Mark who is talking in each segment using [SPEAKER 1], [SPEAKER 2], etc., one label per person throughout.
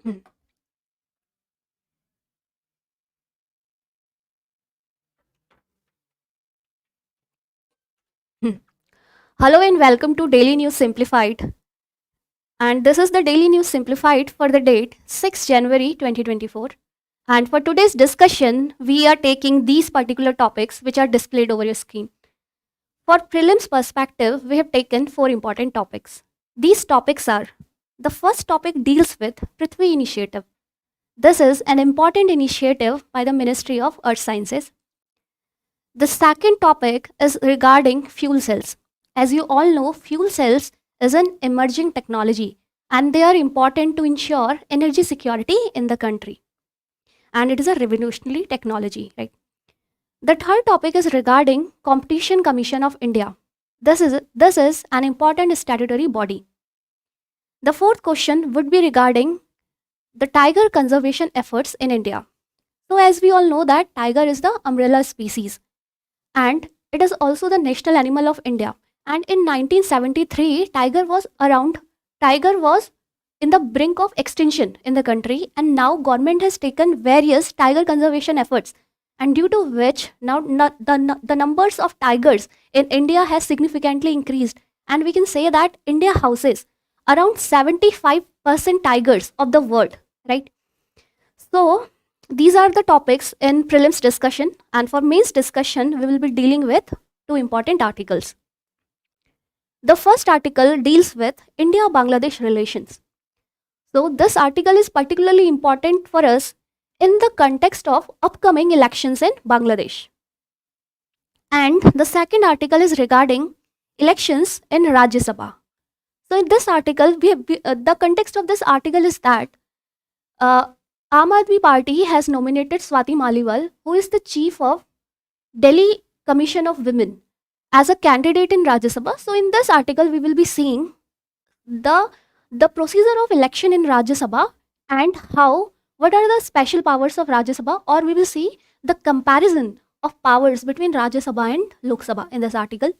[SPEAKER 1] Hmm. Hmm. Hello and welcome to Daily News Simplified. And this is the Daily News Simplified for the date 6 January 2024. And for today's discussion, we are taking these particular topics which are displayed over your screen. For prelims perspective, we have taken four important topics. These topics are: the first topic deals with PRITHVI Initiative. This is an important initiative by the Ministry of Earth Sciences. The second topic is regarding fuel cells. As you all know, fuel cells is an emerging technology and they are important to ensure energy security in the country. And it is a revolutionary technology, right? The third topic is regarding Competition Commission of India. This is an important statutory body. The fourth question would be regarding the tiger conservation efforts in India. So as we all know that tiger is the umbrella species and it is also the national animal of India. And in 1973, tiger was in the brink of extinction in the country, and now government has taken various tiger conservation efforts, and due to which now the numbers of tigers in India has significantly increased, and we can say that India houses around 75% tigers of the world, right? So these are the topics in prelims discussion, and for mains discussion, we will be dealing with two important articles. The first article deals with India Bangladesh relations. So, this article is particularly important for us in the context of upcoming elections in Bangladesh. And the second article is regarding elections in Rajya Sabha. So, in this article, the context of this article is that uh, Aam Aadmi Party has nominated Swati Maliwal, who is the chief of Delhi Commission of Women, as a candidate in Rajya Sabha. So, in this article, we will be seeing the the procedure of election in Rajya Sabha and what are the special powers of Rajya Sabha, or we will see the comparison of powers between Rajya Sabha and Lok Sabha in this article.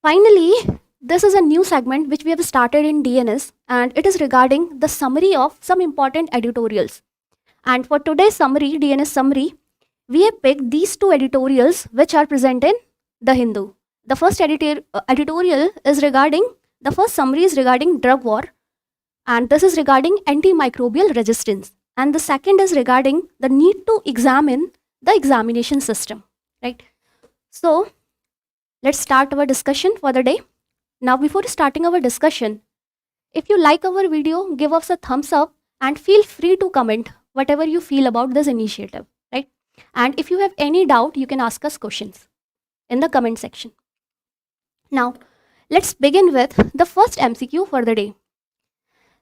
[SPEAKER 1] Finally, this is a new segment which we have started in DNS, and it is regarding the summary of some important editorials. And for today's summary, DNS summary, we have picked these two editorials which are present in The Hindu. The first editorial is regarding, the first summary is regarding drug war, and this is regarding antimicrobial resistance. And the second is regarding the need to examine the examination system, right? So let's start our discussion for the day. Now, before starting our discussion, if you like our video, give us a thumbs up and feel free to comment whatever you feel about this initiative, right? And if you have any doubt, you can ask us questions in the comment section. Now, let's begin with the first MCQ for the day.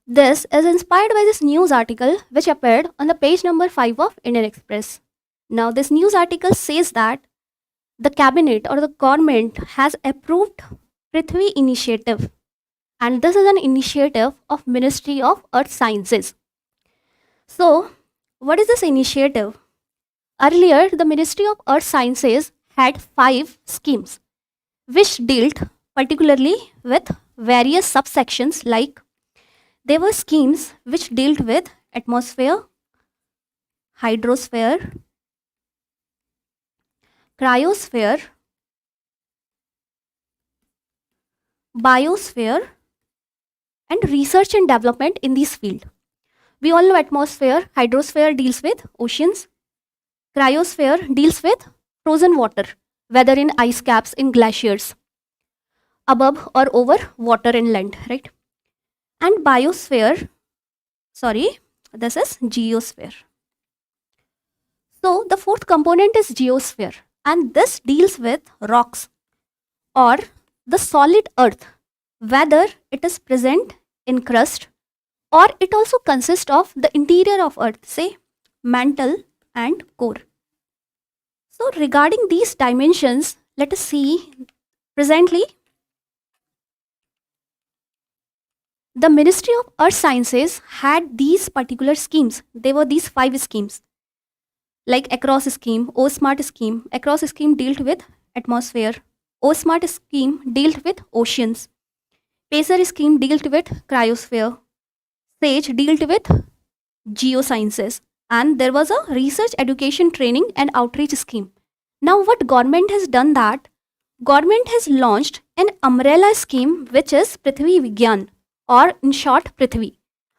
[SPEAKER 1] This is inspired by this news article which appeared on the page number 5 of Indian Express. Now, this news article says that the cabinet or the government has approved PRITHVI Initiative, and this is an initiative of Ministry of Earth Sciences. So, what is this initiative? Earlier, the Ministry of Earth Sciences had 5 schemes which dealt particularly with various subsections, like there were schemes which dealt with atmosphere, hydrosphere, cryosphere, biosphere, and research and development in this field. We all know atmosphere, hydrosphere deals with oceans, cryosphere deals with frozen water, whether in ice caps, in glaciers, above or over water and land, right? And biosphere, sorry, this is geosphere. So the fourth component is geosphere, and this deals with rocks or the solid earth, whether it is present in crust or it also consists of the interior of earth, say mantle and core. So regarding these dimensions, let us see presently the Ministry of Earth Sciences had these particular schemes. They were these 5 schemes, like across scheme, O Smart scheme. Across scheme dealt with atmosphere. O Smart scheme dealt with oceans. Pacer scheme dealt with cryosphere. stage dealt with geosciences, and there was a research education training and outreach scheme. Now what government has done, that government has launched an umbrella scheme which is PRITHVI Vigyan, or in short PRITHVI.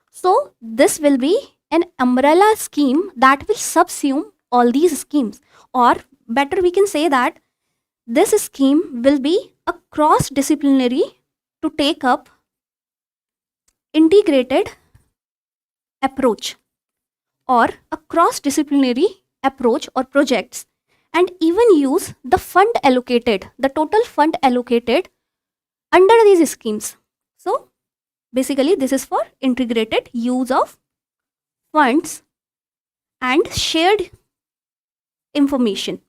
[SPEAKER 1] So this will be an umbrella scheme that will subsume all these schemes, or better we can say that this scheme will be a cross disciplinary to take up integrated approach, or a cross disciplinary approach or projects, and even use the fund allocated, the total fund allocated under these schemes. So basically this is for integrated use of funds and shared information.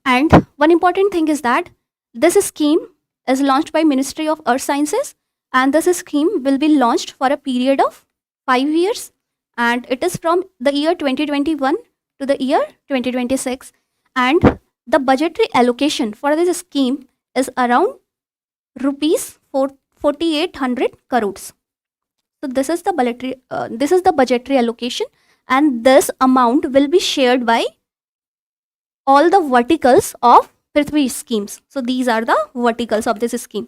[SPEAKER 1] And one important thing is that this scheme is launched by Ministry of Earth Sciences, and this scheme will be launched for a period of 5 years, and it is from the year 2021 to the year 2026, and the budgetary allocation for this scheme is around rupees 4,800 crores. So this is the budgetary allocation, and this amount will be shared by all the verticals of PRITHVI schemes. So these are the verticals of this scheme,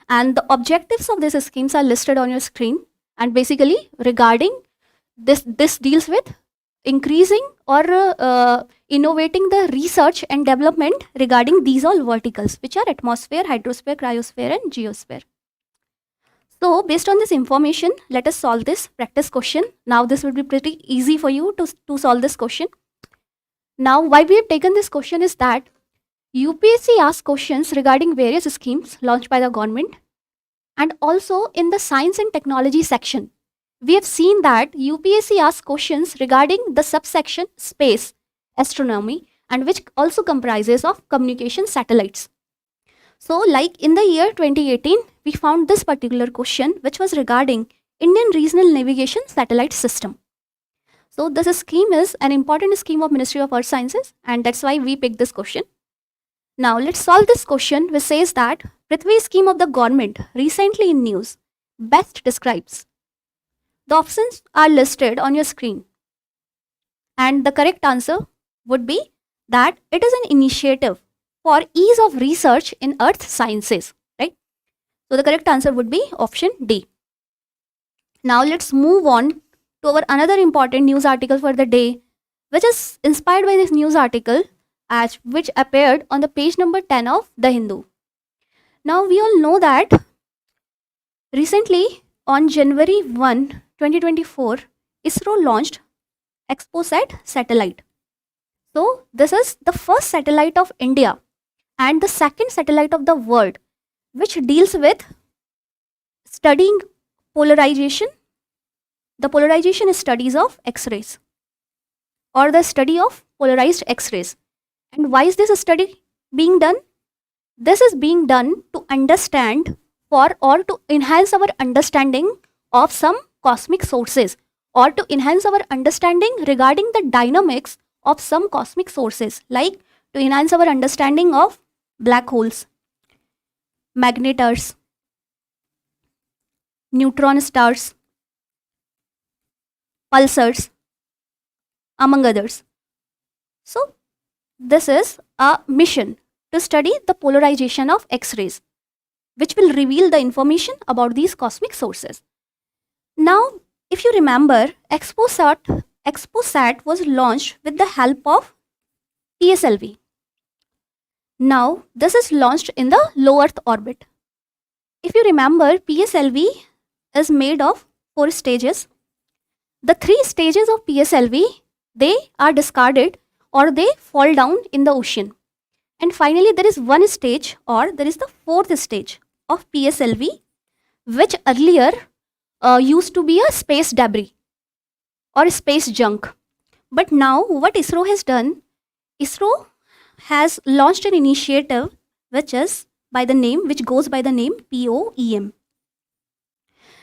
[SPEAKER 1] and the objectives of these schemes are listed on your screen. And basically regarding this deals with increasing or innovating the research and development regarding these all verticals, which are atmosphere, hydrosphere, cryosphere and geosphere. So based on this information, let us solve this practice question. Now this will be pretty easy for you to solve this question. Now why we have taken this question is that UPSC asks questions regarding various schemes launched by the government, and also in the science and technology section we have seen that UPSC asks questions regarding the subsection space astronomy, and which also comprises of communication satellites. So like in the year 2018 we found this particular question which was regarding Indian Regional Navigation Satellite System. So this scheme is an important scheme of Ministry of Earth Sciences, and that's why we picked this question. Now let's solve this question, which says that PRITHVI scheme of the government recently in news best describes. The options are listed on your screen, and the correct answer would be that it is an initiative for ease of research in earth sciences, right? So the correct answer would be option D. Now let's move on to our another important news article for the day, which is inspired by this news article which appeared on the page number 10 of The Hindu. Now we all know that recently on January 1, 2024, ISRO launched XPOSat satellite. So this is the first satellite of India and the second satellite of the world which deals with studying polarization, the polarization studies of X-rays, or the study of polarized X-rays. And why is this study being done? This is being done to understand or to enhance our understanding of some cosmic sources, or to enhance our understanding regarding the dynamics of some cosmic sources, like to enhance our understanding of black holes, magnetars, neutron stars, pulsars, among others. So this is a mission to study the polarization of X-rays, which will reveal the information about these cosmic sources. Now, if you remember, XPOSat was launched with the help of PSLV. Now, this is launched in the low Earth orbit. If you remember, PSLV is made of 4 stages. The 3 stages of PSLV, they are discarded or they fall down in the ocean. And finally, there is one stage, or there is the 4th stage of PSLV, which earlier used to be a space debris or space junk. But now what ISRO has done, ISRO has launched an initiative which goes by the name POEM.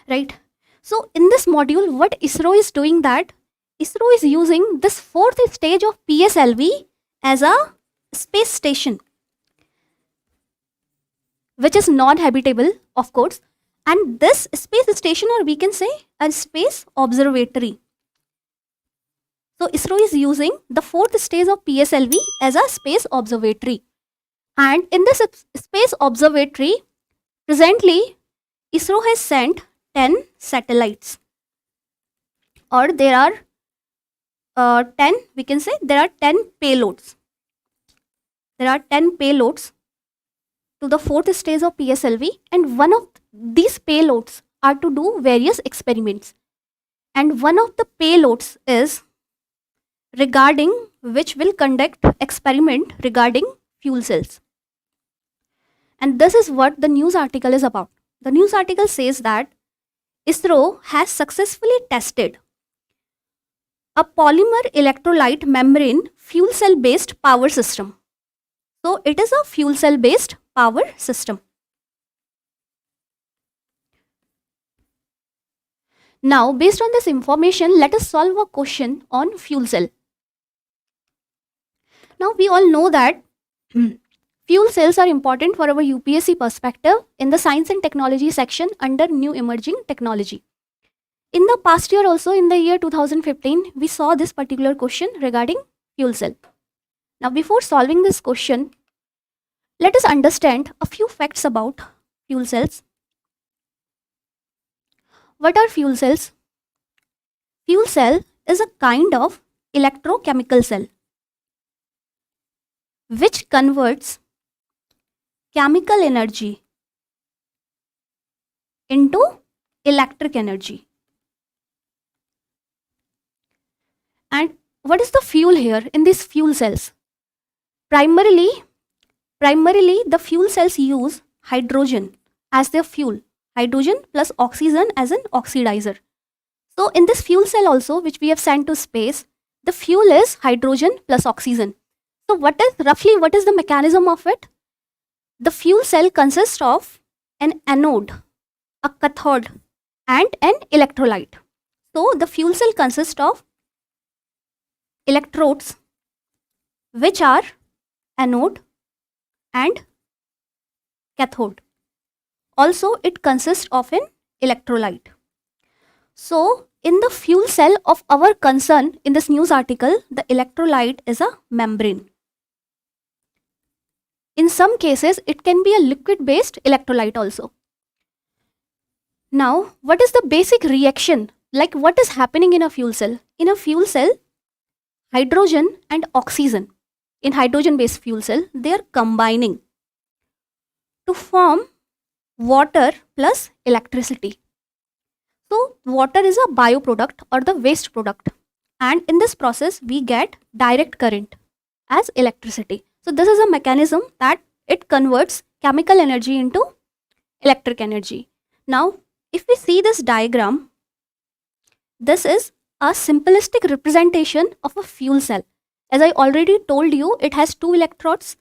[SPEAKER 1] Right? So in this module, what ISRO is doing, that ISRO is using this 4th stage of PSLV as a space station, which is non-habitable, of course, And this space station, or we can say a space observatory. So ISRO is using the fourth stage of PSLV as a space observatory. And in this space observatory, presently ISRO has sent 10 satellites, or there are 10, we can say there are 10 payloads. There are 10 payloads to the fourth stage of PSLV, and one of these payloads are to do various experiments. And one of the payloads is regarding which will conduct experiment regarding fuel cells. And this is what the news article is about. The news article says that ISRO has successfully tested a polymer electrolyte membrane fuel cell based power system. So it is a fuel cell based power system. Now, based on this information, let us solve a question on fuel cell. Now, we all know that fuel cells are important for our UPSC perspective in the science and technology section under new emerging technology. In the past year also, in the year 2015, we saw this particular question regarding fuel cell. Now, before solving this question, let us understand a few facts about fuel cells. What are fuel cells? Fuel cell is a kind of electrochemical cell which converts chemical energy into electric energy. And what is the fuel here in these fuel cells? Primarily the fuel cells use hydrogen as their fuel. Hydrogen plus oxygen as an oxidizer. So in this fuel cell also, which we have sent to space, the fuel is hydrogen plus oxygen. So what is the mechanism of it? The fuel cell consists of an anode, a cathode, and an electrolyte. So the fuel cell consists of electrodes, which are anode and cathode. Also, it consists of an electrolyte. So, in the fuel cell of our concern in this news article, the electrolyte is a membrane. In some cases, it can be a liquid-based electrolyte also. Now, what is the basic reaction? Like what is happening in a fuel cell? In a fuel cell, hydrogen and oxygen, in hydrogen-based fuel cell, they are combining to form water plus electricity. So water is a bioproduct or the waste product, and in this process we get direct current as electricity. So this is a mechanism that it converts chemical energy into electric energy. Now if we see this diagram, this is a simplistic representation of a fuel cell. As I already told you, it has two electrodes.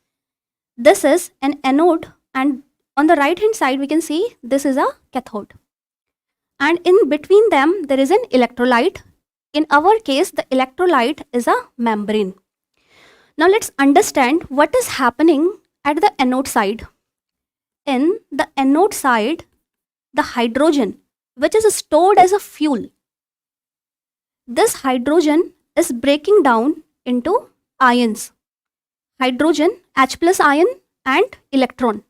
[SPEAKER 1] This is an anode, and on the right hand side we can see this is a cathode, and in between them there is an electrolyte. In our case, the electrolyte is a membrane. Now let's understand what is happening at the anode side. In the anode side, the hydrogen, which is stored as a fuel, this hydrogen is breaking down into ions. Hydrogen, H plus ion, and electron.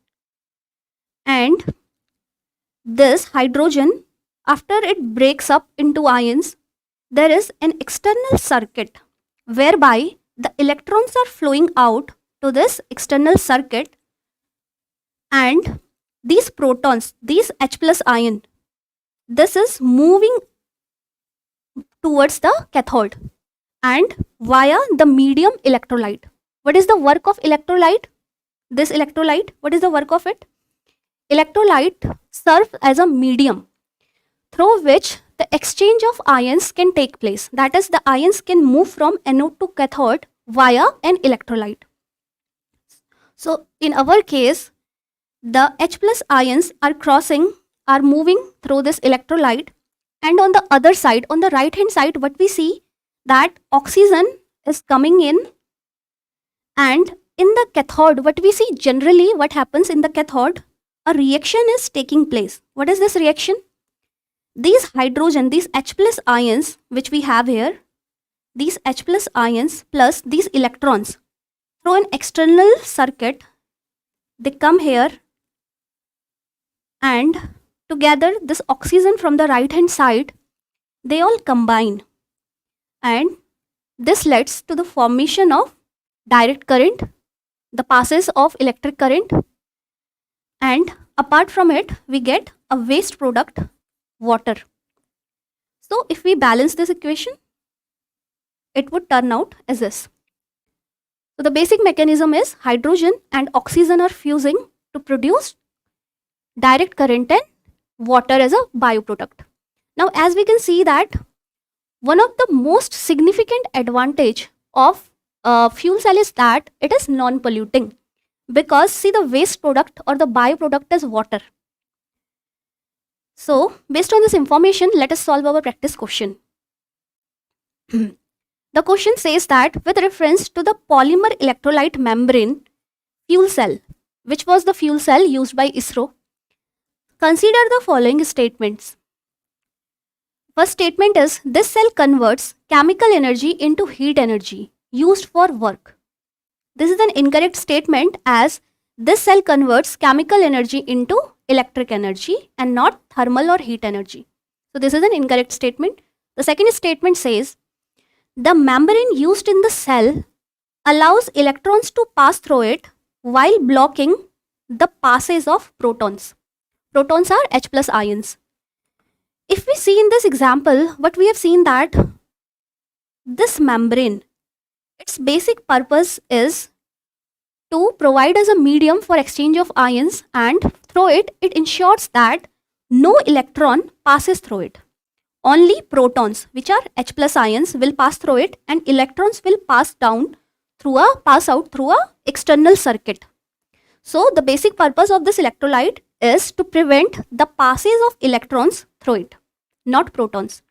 [SPEAKER 1] And this hydrogen, after it breaks up into ions, there is an external circuit whereby the electrons are flowing out to this external circuit, and these protons, these H plus ion, this is moving towards the cathode and via the medium electrolyte. What is the work of electrolyte? This electrolyte, what is the work of it? Electrolyte serves as a medium through which the exchange of ions can take place. That is, the ions can move from anode to cathode via an electrolyte. So in our case, the H plus ions are moving through this electrolyte, and on the other side, on the right hand side, what we see that oxygen is coming in, and in the cathode, what we see generally, what happens in the cathode, a reaction is taking place. What is this reaction? These hydrogen, these H plus ions which we have here, these H plus ions plus these electrons through an external circuit, they come here and together this oxygen from the right hand side, they all combine, and this leads to the formation of direct current, the passes of electric current, and apart from it we get a waste product, water. So if we balance this equation, it would turn out as this. So the basic mechanism is hydrogen and oxygen are fusing to produce direct current and water as a bioproduct. Now as we can see that one of the most significant advantage of fuel cell is that it is non-polluting, because see, the waste product or the bioproduct is water. So based on this information, let us solve our practice question. The question says that with reference to the polymer electrolyte membrane fuel cell, which was the fuel cell used by ISRO, consider the following statements. First statement is, this cell converts chemical energy into heat energy used for work. This is an incorrect statement, as this cell converts chemical energy into electric energy and not thermal or heat energy. So this is an incorrect statement. The second statement says, the membrane used in the cell allows electrons to pass through it while blocking the passage of protons. Protons are H plus ions. If we see in this example, what we have seen that this membrane, its basic purpose is to provide as a medium for exchange of ions, and through it, it ensures that no electron passes through it. Only protons, which are H plus ions, will pass through it, and electrons will pass out through a external circuit. So the basic purpose of this electrolyte is to prevent the passage of electrons through it, not protons.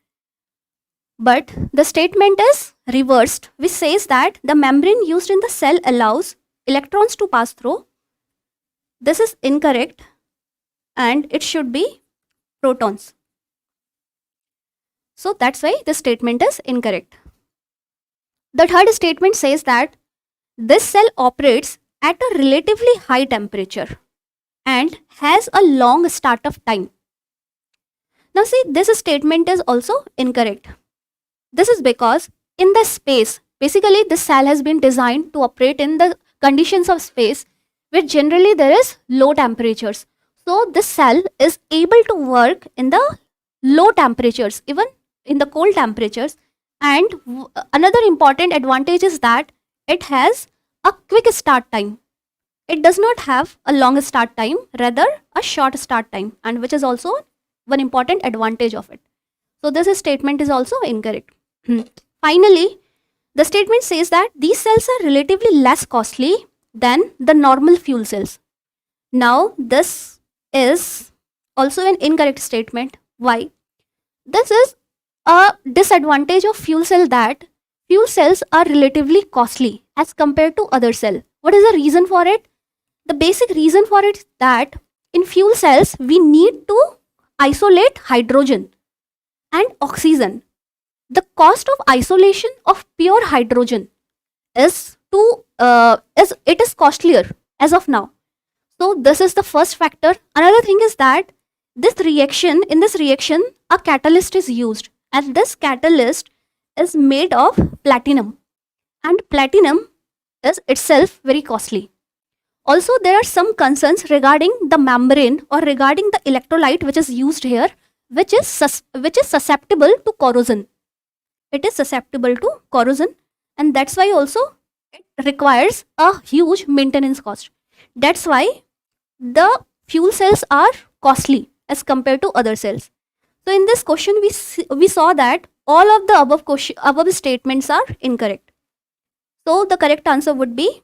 [SPEAKER 1] But the statement is reversed, which says that the membrane used in the cell allows electrons to pass through. This is incorrect, and it should be protons. So that's why this statement is incorrect. The third statement says that this cell operates at a relatively high temperature and has a long startup time. Now see, this statement is also incorrect. This is because in the space, basically this cell has been designed to operate in the conditions of space where generally there is low temperatures. So this cell is able to work in the low temperatures, even in the cold temperatures. And another important advantage is that it has a quick start time. It does not have a long start time, rather a short start time, and which is also one important advantage of it. So this statement is also incorrect. Finally, the statement says that these cells are relatively less costly than the normal fuel cells. Now this is also an incorrect statement. Why? This is a disadvantage of fuel cell, that fuel cells are relatively costly as compared to other cells. What is the reason for it? The basic reason for it is that in fuel cells we need to isolate hydrogen and oxygen. The cost of isolation of pure hydrogen is costlier as of now. So this is the first factor. Another thing is that in this reaction a catalyst is used, and this catalyst is made of platinum, and platinum is itself very costly. Also, there are some concerns regarding the membrane or regarding the electrolyte which is used here, which is susceptible to corrosion. It is susceptible to corrosion, and that's why also it requires a huge maintenance cost. That's why the fuel cells are costly as compared to other cells. So in this question we saw that all of the above statements are incorrect. So the correct answer would be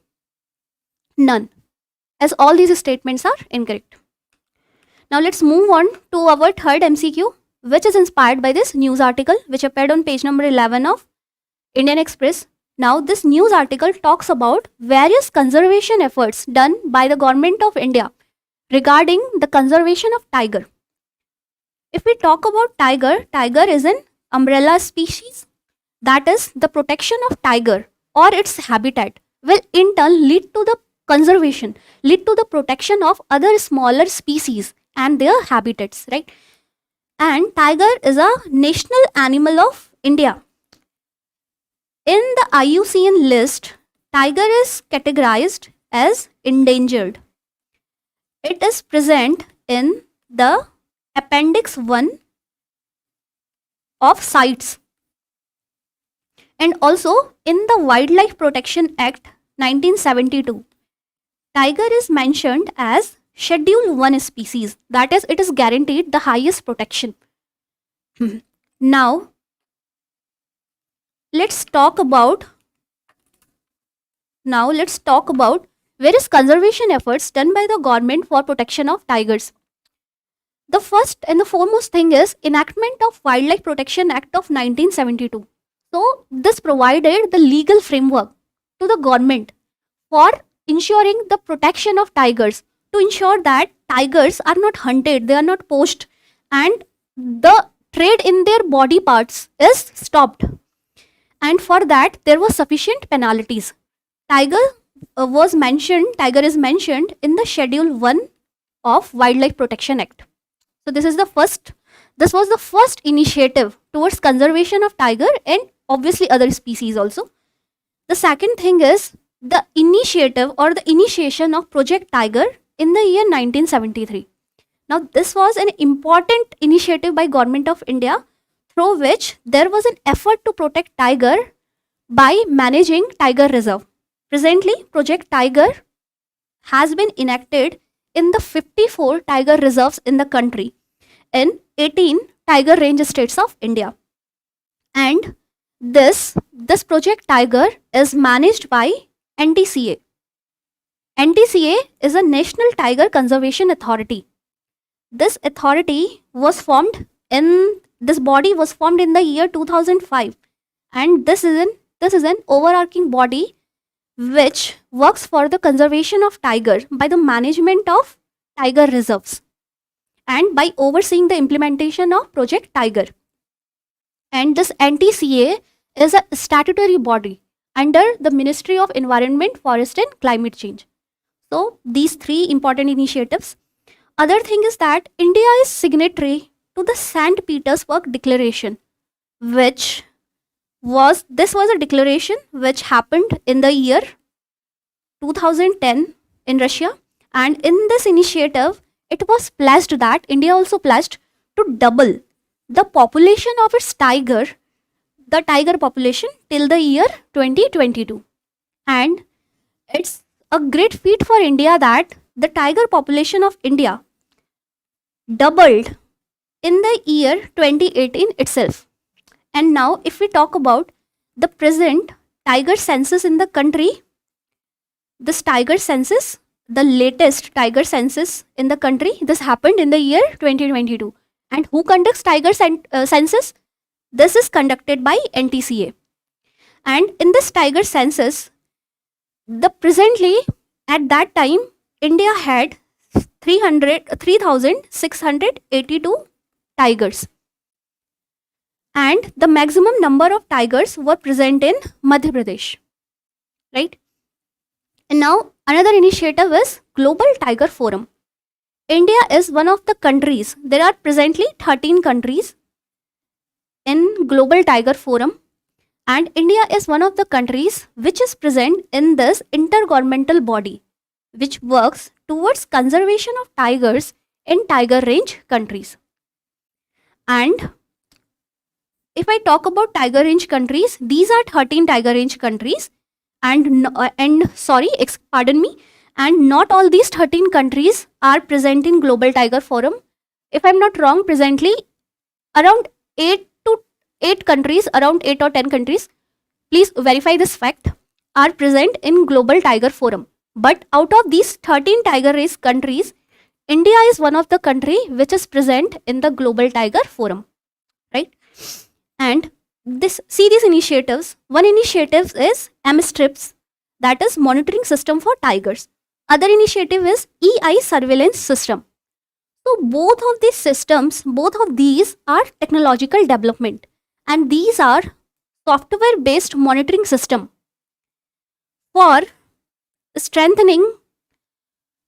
[SPEAKER 1] none, as all these statements are incorrect. Now let's move on to our third MCQ, which is inspired by this news article which appeared on page number 11 of Indian Express. Now this news article talks about various conservation efforts done by the government of India regarding the conservation of tiger. If we talk about tiger, tiger is an umbrella species, that is the protection of tiger or its habitat will in turn lead to the conservation, lead to the protection of other smaller species and their habitats, right? And tiger is a national animal of India. In the IUCN list, tiger is categorized as endangered. It is present in the Appendix 1 of CITES and also in the Wildlife Protection Act 1972. Tiger is mentioned as Schedule 1 species, that is, it is guaranteed the highest protection. Now, let's talk about various conservation efforts done by the government for protection of tigers. The first and the foremost thing is enactment of Wildlife Protection Act of 1972. So this provided the legal framework to the government for ensuring the protection of tigers, to ensure that tigers are not hunted, they are not poached, and the trade in their body parts is stopped. And for that there was sufficient penalties. Tiger is mentioned in the Schedule 1 of Wildlife Protection Act. So this was the first initiative towards conservation of tiger and obviously other species also. The second thing is the initiative or the initiation of Project Tiger in the year 1973. Now this was an important initiative by Government of India through which there was an effort to protect tiger by managing tiger reserve. Presently, Project Tiger has been enacted in the 54 tiger reserves in the country in 18 tiger range states of India. And this Project Tiger is managed by NTCA. NTCA is a National Tiger Conservation Authority. This body was formed in the year 2005, and this is an overarching body which works for the conservation of tiger by the management of tiger reserves and by overseeing the implementation of Project Tiger. And this NTCA is a statutory body under the Ministry of Environment, Forest and Climate Change. So these three important initiatives. Other thing is that India is signatory to the St. Petersburg Declaration, which was a declaration which happened in the year 2010 in Russia, and in this initiative it was pledged that India also pledged to double the population of its tiger population till the year 2022. And it's a great feat for India that the tiger population of India doubled in the year 2018 itself. And now if we talk about the present tiger census in the country, this tiger census, the latest tiger census in the country, this happened in the year 2022. And who conducts tiger census? This is conducted by NTCA. And in this tiger census, presently at that time, India had 3,682 tigers. And the maximum number of tigers were present in Madhya Pradesh, right? And now another initiative is Global Tiger Forum. India is one of the countries. There are presently 13 countries in Global Tiger Forum, and India is one of the countries which is present in this intergovernmental body which works towards conservation of tigers in tiger range countries. And if I talk about tiger range countries, these are 13 tiger range countries, and not all these 13 countries are present in Global Tiger Forum. If I'm not wrong, presently around 8 countries, around 8 or 10 countries, please verify this fact, are present in Global Tiger Forum. But out of these 13 tiger race countries, India is one of the country which is present in the Global Tiger Forum, right? And these initiatives. One initiative is MSTRIPS, that is monitoring system for tigers. Other initiative is EI surveillance system. So both of these systems, both of these are technological development, and these are software based monitoring system for strengthening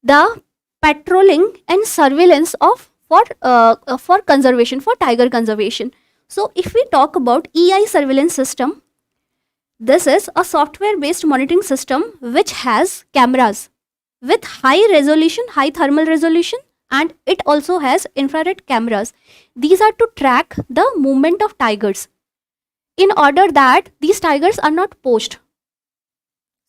[SPEAKER 1] the patrolling and surveillance of for conservation, for tiger conservation. So if we talk about EI surveillance system, this is a software based monitoring system which has cameras with high resolution, high thermal resolution, and it also has infrared cameras. These are to track the movement of tigers in order that these tigers are not poached.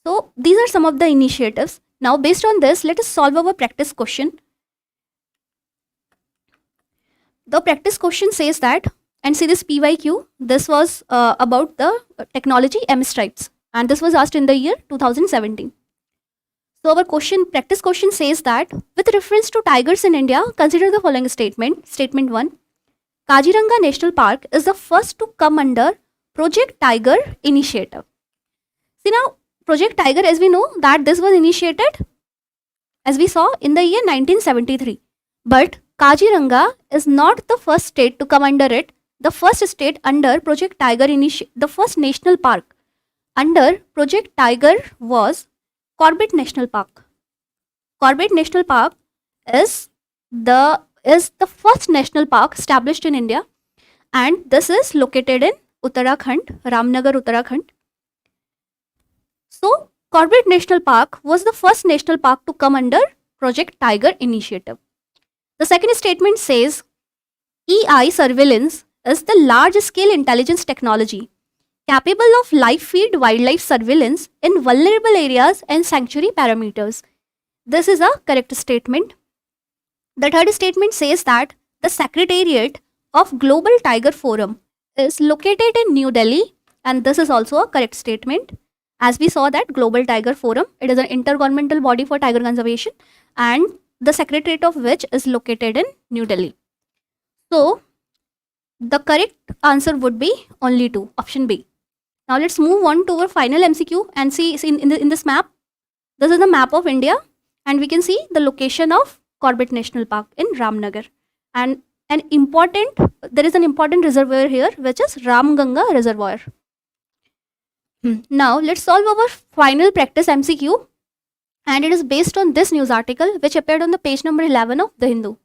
[SPEAKER 1] So these are some of the initiatives. Now based on this, let us solve our practice question. The practice question says that, and see this PYQ, this was about the technology M stripes, and this was asked in the year 2017. So our practice question says that, with reference to tigers in India, consider the following statement. Statement 1. Kaziranga National Park is the first to come under Project Tiger initiative. See now, Project Tiger, as we know that this was initiated, as we saw, in the year 1973. But Kaziranga is not the first state to come under it. The first state under Project Tiger the first national park under Project Tiger was Corbett National Park. Corbett National Park is the first national park established in India, and this is located in Uttarakhand, Ramnagar, Uttarakhand. So Corbett National Park was the first national park to come under Project Tiger initiative. The second statement says EI surveillance is the large-scale intelligence technology capable of live feed wildlife surveillance in vulnerable areas and sanctuary parameters. This is a correct statement. The third statement says that the Secretariat of Global Tiger Forum is located in New Delhi, and this is also a correct statement. As we saw that Global Tiger Forum, it is an intergovernmental body for tiger conservation, and the secretariat of which is located in New Delhi. So the correct answer would be only 2, option B. Now let's move on to our final MCQ and see in this map. This is the map of India, and we can see the location of Corbett National Park in Ramnagar. And there is an important reservoir here, which is Ramganga Reservoir. Now let's solve our final practice MCQ, and it is based on this news article which appeared on the page number 11 of The Hindu.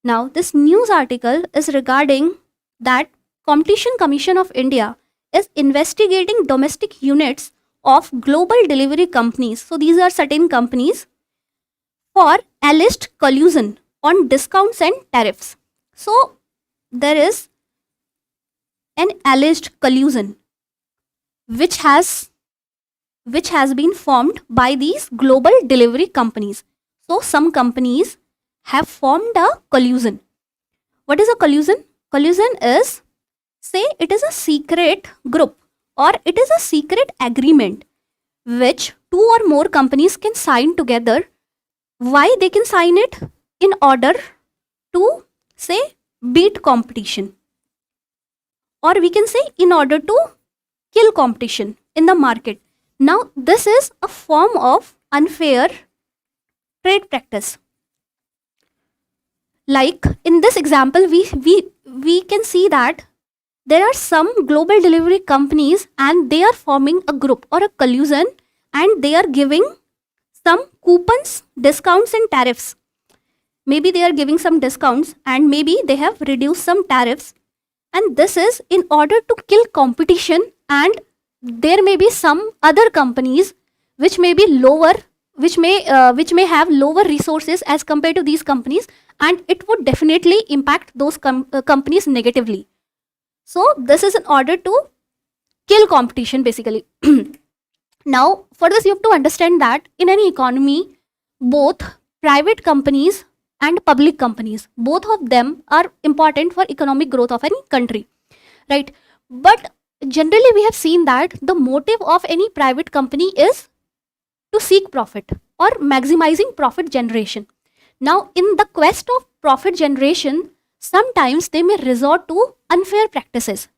[SPEAKER 1] Now this news article is regarding that Competition Commission of India is investigating domestic units of global delivery companies. So these are certain companies for alleged collusion on discounts and tariffs. So there is an alleged collusion which has been formed by these global delivery companies. So some companies have formed a collusion. What is a collusion? Collusion is, say, it is a secret group or it is a secret agreement which 2 or more companies can sign together. Why they can sign it? In order to, say, beat competition, or we can say in order to kill competition in the market. Now this is a form of unfair trade practice. Like in this example, we can see that there are some global delivery companies and they are forming a group or a collusion, and they are giving some coupons, discounts and tariffs. Maybe they are giving some discounts and maybe they have reduced some tariffs, and this is in order to kill competition, and there may be some other companies which may be lower, which may have lower resources as compared to these companies, and it would definitely impact those companies negatively. So this is in order to kill competition basically. Now for this you have to understand that in any economy, both private companies and public companies, both of them are important for economic growth of any country, right? But generally we have seen that the motive of any private company is to seek profit or maximizing profit generation. Now in the quest of profit generation, sometimes they may resort to unfair practices,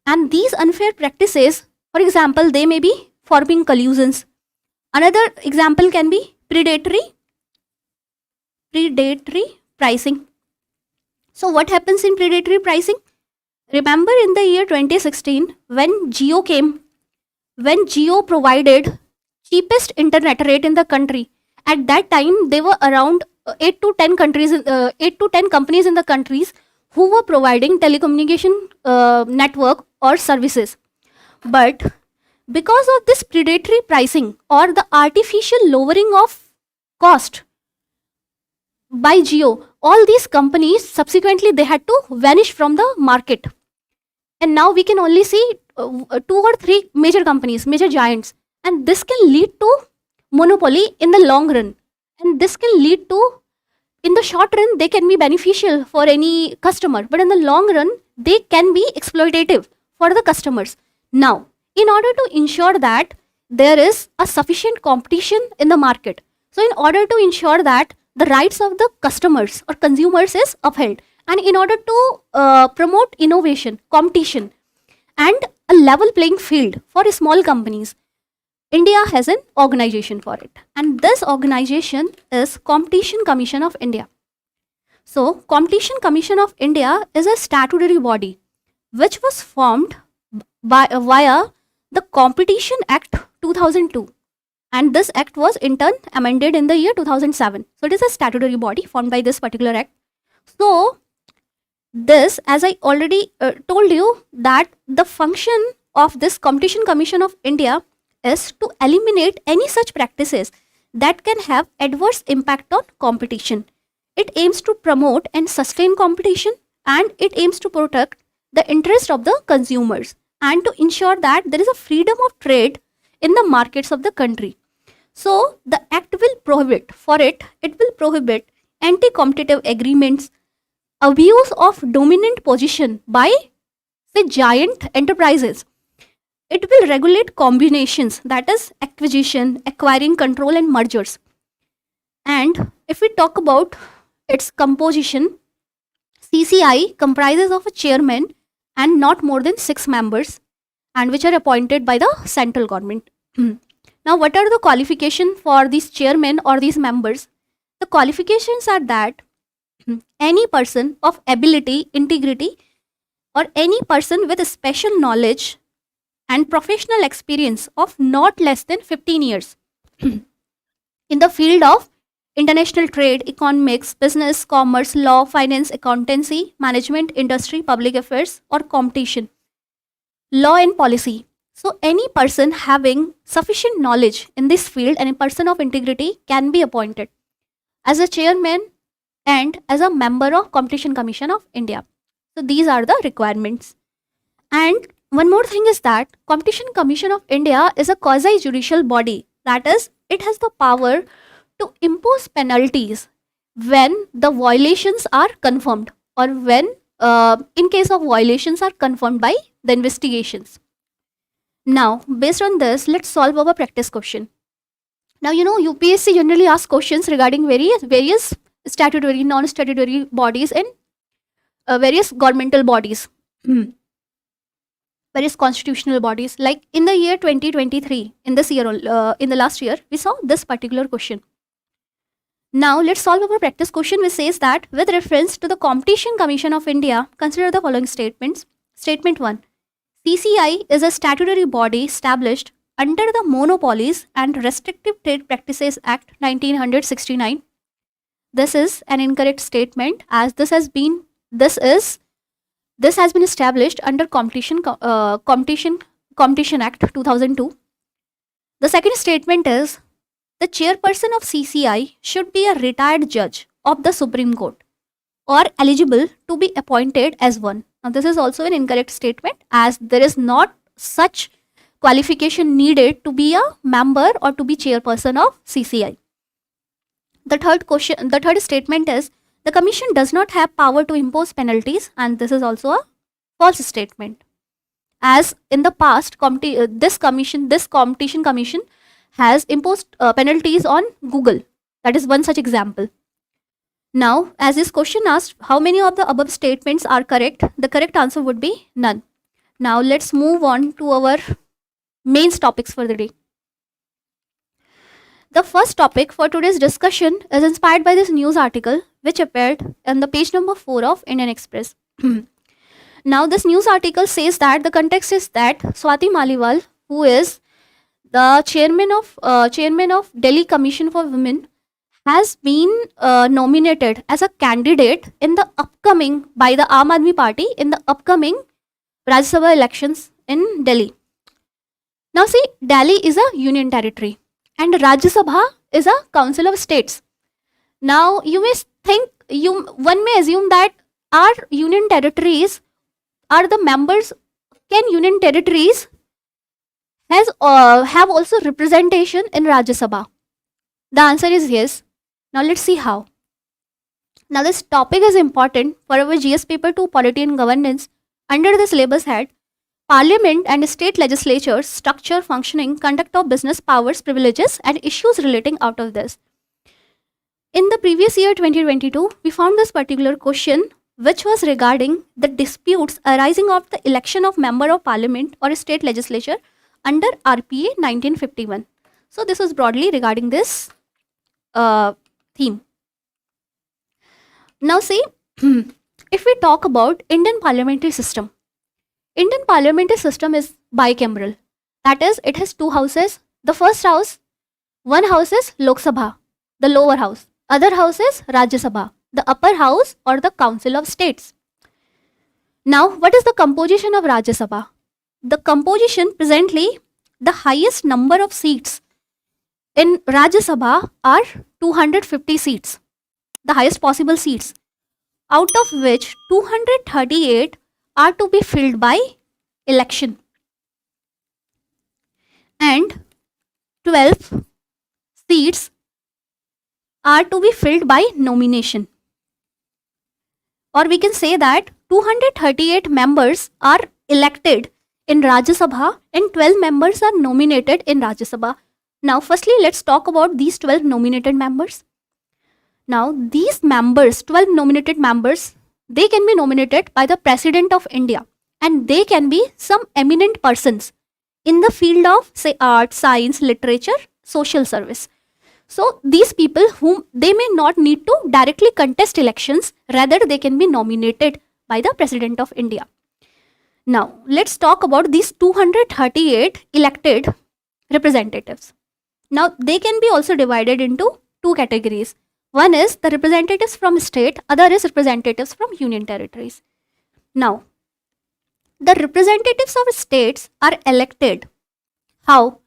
[SPEAKER 1] and these unfair practices, for example, they may be forming collusions, Another example can be predatory pricing. So what happens in predatory pricing? Remember in the year 2016 when Geo provided cheapest internet rate in the country. At that time there were around 8 to 10 countries 8 to 10 companies in the countries who were providing telecommunication network or services. But because of this predatory pricing or the artificial lowering of cost by Geo, all these companies subsequently they had to vanish from the market. And now we can only see 2 or 3 major companies, major giants, and this can lead to monopoly in the long run. And this can lead to, in the short run, they can be beneficial for any customer, but in the long run, they can be exploitative for the customers. Now, in order to ensure that there is a sufficient competition in the market, so in order to ensure that the rights of the customers or consumers is upheld, and in order to promote innovation, competition, and a level playing field for small companies, India has an organization for it, and this organization is Competition Commission of India. So, Competition Commission of India is a statutory body which was formed via the Competition Act 2002, and this act was in turn amended in the year 2007. So, it is a statutory body formed by this particular act. So, this, as I already told you, that the function of this Competition Commission of India is to eliminate any such practices that can have adverse impact on competition. It aims to promote and sustain competition, and it aims to protect the interest of the consumers and to ensure that there is a freedom of trade in the markets of the country. So the act will prohibit, it will prohibit anti-competitive agreements, abuse of dominant position by, say, giant enterprises. It will regulate combinations, that is acquisition, acquiring, control, and mergers. And if we talk about its composition, CCI comprises of a chairman and not more than 6 members, and which are appointed by the central government. Now, what are the qualifications for these chairmen or these members? The qualifications are that any person of ability, integrity, or any person with special knowledge and professional experience of not less than 15 years in the field of international trade, economics, business, commerce, law, finance, accountancy, management, industry, public affairs, or competition, law and policy. So, any person having sufficient knowledge in this field and a person of integrity can be appointed as a chairman and as a member of Competition Commission of India. So, these are the requirements. And one more thing is that Competition Commission of India is a quasi-judicial body. That is, it has the power to impose penalties when the violations are confirmed, or when in case of violations are confirmed by the investigations. Now, based on this, let's solve our practice question. Now, UPSC generally asks questions regarding various statutory, non-statutory bodies and various governmental bodies. Various constitutional bodies. Like in the year 2023, in the last year, we saw this particular question. Now let's solve our practice question, which says that with reference to the Competition Commission of India, consider the following statements. Statement 1. CCI is a statutory body established under the Monopolies and Restrictive Trade Practices Act 1969. This is an incorrect statement, as this has been established under Competition Act 2002. The second statement is the chairperson of CCI should be a retired judge of the Supreme Court or eligible to be appointed as one. Now, this is also an incorrect statement, as there is not such qualification needed to be a member or to be chairperson of CCI. The third statement is the commission does not have power to impose penalties, and this is also a false statement, as in the past this Competition Commission has imposed penalties on Google. That is one such example. Now, as this question asked, how many of the above statements are correct? The correct answer would be none. Now, let's move on to our main topics for the day. The first topic for today's discussion is inspired by this news article which appeared on the page number 4 of Indian Express. Now, this news article says that the context is that Swati Maliwal, who is the chairman of Delhi Commission for Women, has been nominated as a candidate in the upcoming by the Aam Aadmi Party in the upcoming Rajya Sabha elections in Delhi. Now, see, Delhi is a union territory and Rajya Sabha is a council of states. Now, one may assume that our union territories are the members. Can union territories have also representation in Rajya Sabha? The answer is yes. Now let's see how. Now this topic is important for our GS paper 2 Polity and Governance under the syllabus head Parliament and state legislatures, structure, functioning, conduct of business, powers, privileges and issues relating out of this. In the previous year 2022, we found this particular question which was regarding the disputes arising of the election of member of parliament or state legislature under RPA 1951. So this was broadly regarding this theme. Now see, if we talk about Indian parliamentary system is bicameral. That is, it has two houses. The first house, one house is Lok Sabha, the lower house. Other house is Rajya Sabha, the upper house or the council of states. Now, what is the composition of Rajya Sabha? The composition presently, the highest number of seats in Rajya Sabha are 250 seats, the highest possible seats, out of which 238 are to be filled by election and 12 seats are to be filled by nomination. Or we can say that 238 members are elected in Rajya Sabha and 12 members are nominated in Rajya Sabha. Now, firstly, let's talk about these 12 nominated members. Now, these members, 12 nominated members, they can be nominated by the President of India and they can be some eminent persons in the field of, say, art, science, literature, social service. So, these people whom they may not need to directly contest elections, rather they can be nominated by the President of India. Now, let's talk about these 238 elected representatives. Now, they can be also divided into two categories. One is the representatives from state, other is representatives from union territories. Now, the representatives of states are elected. How?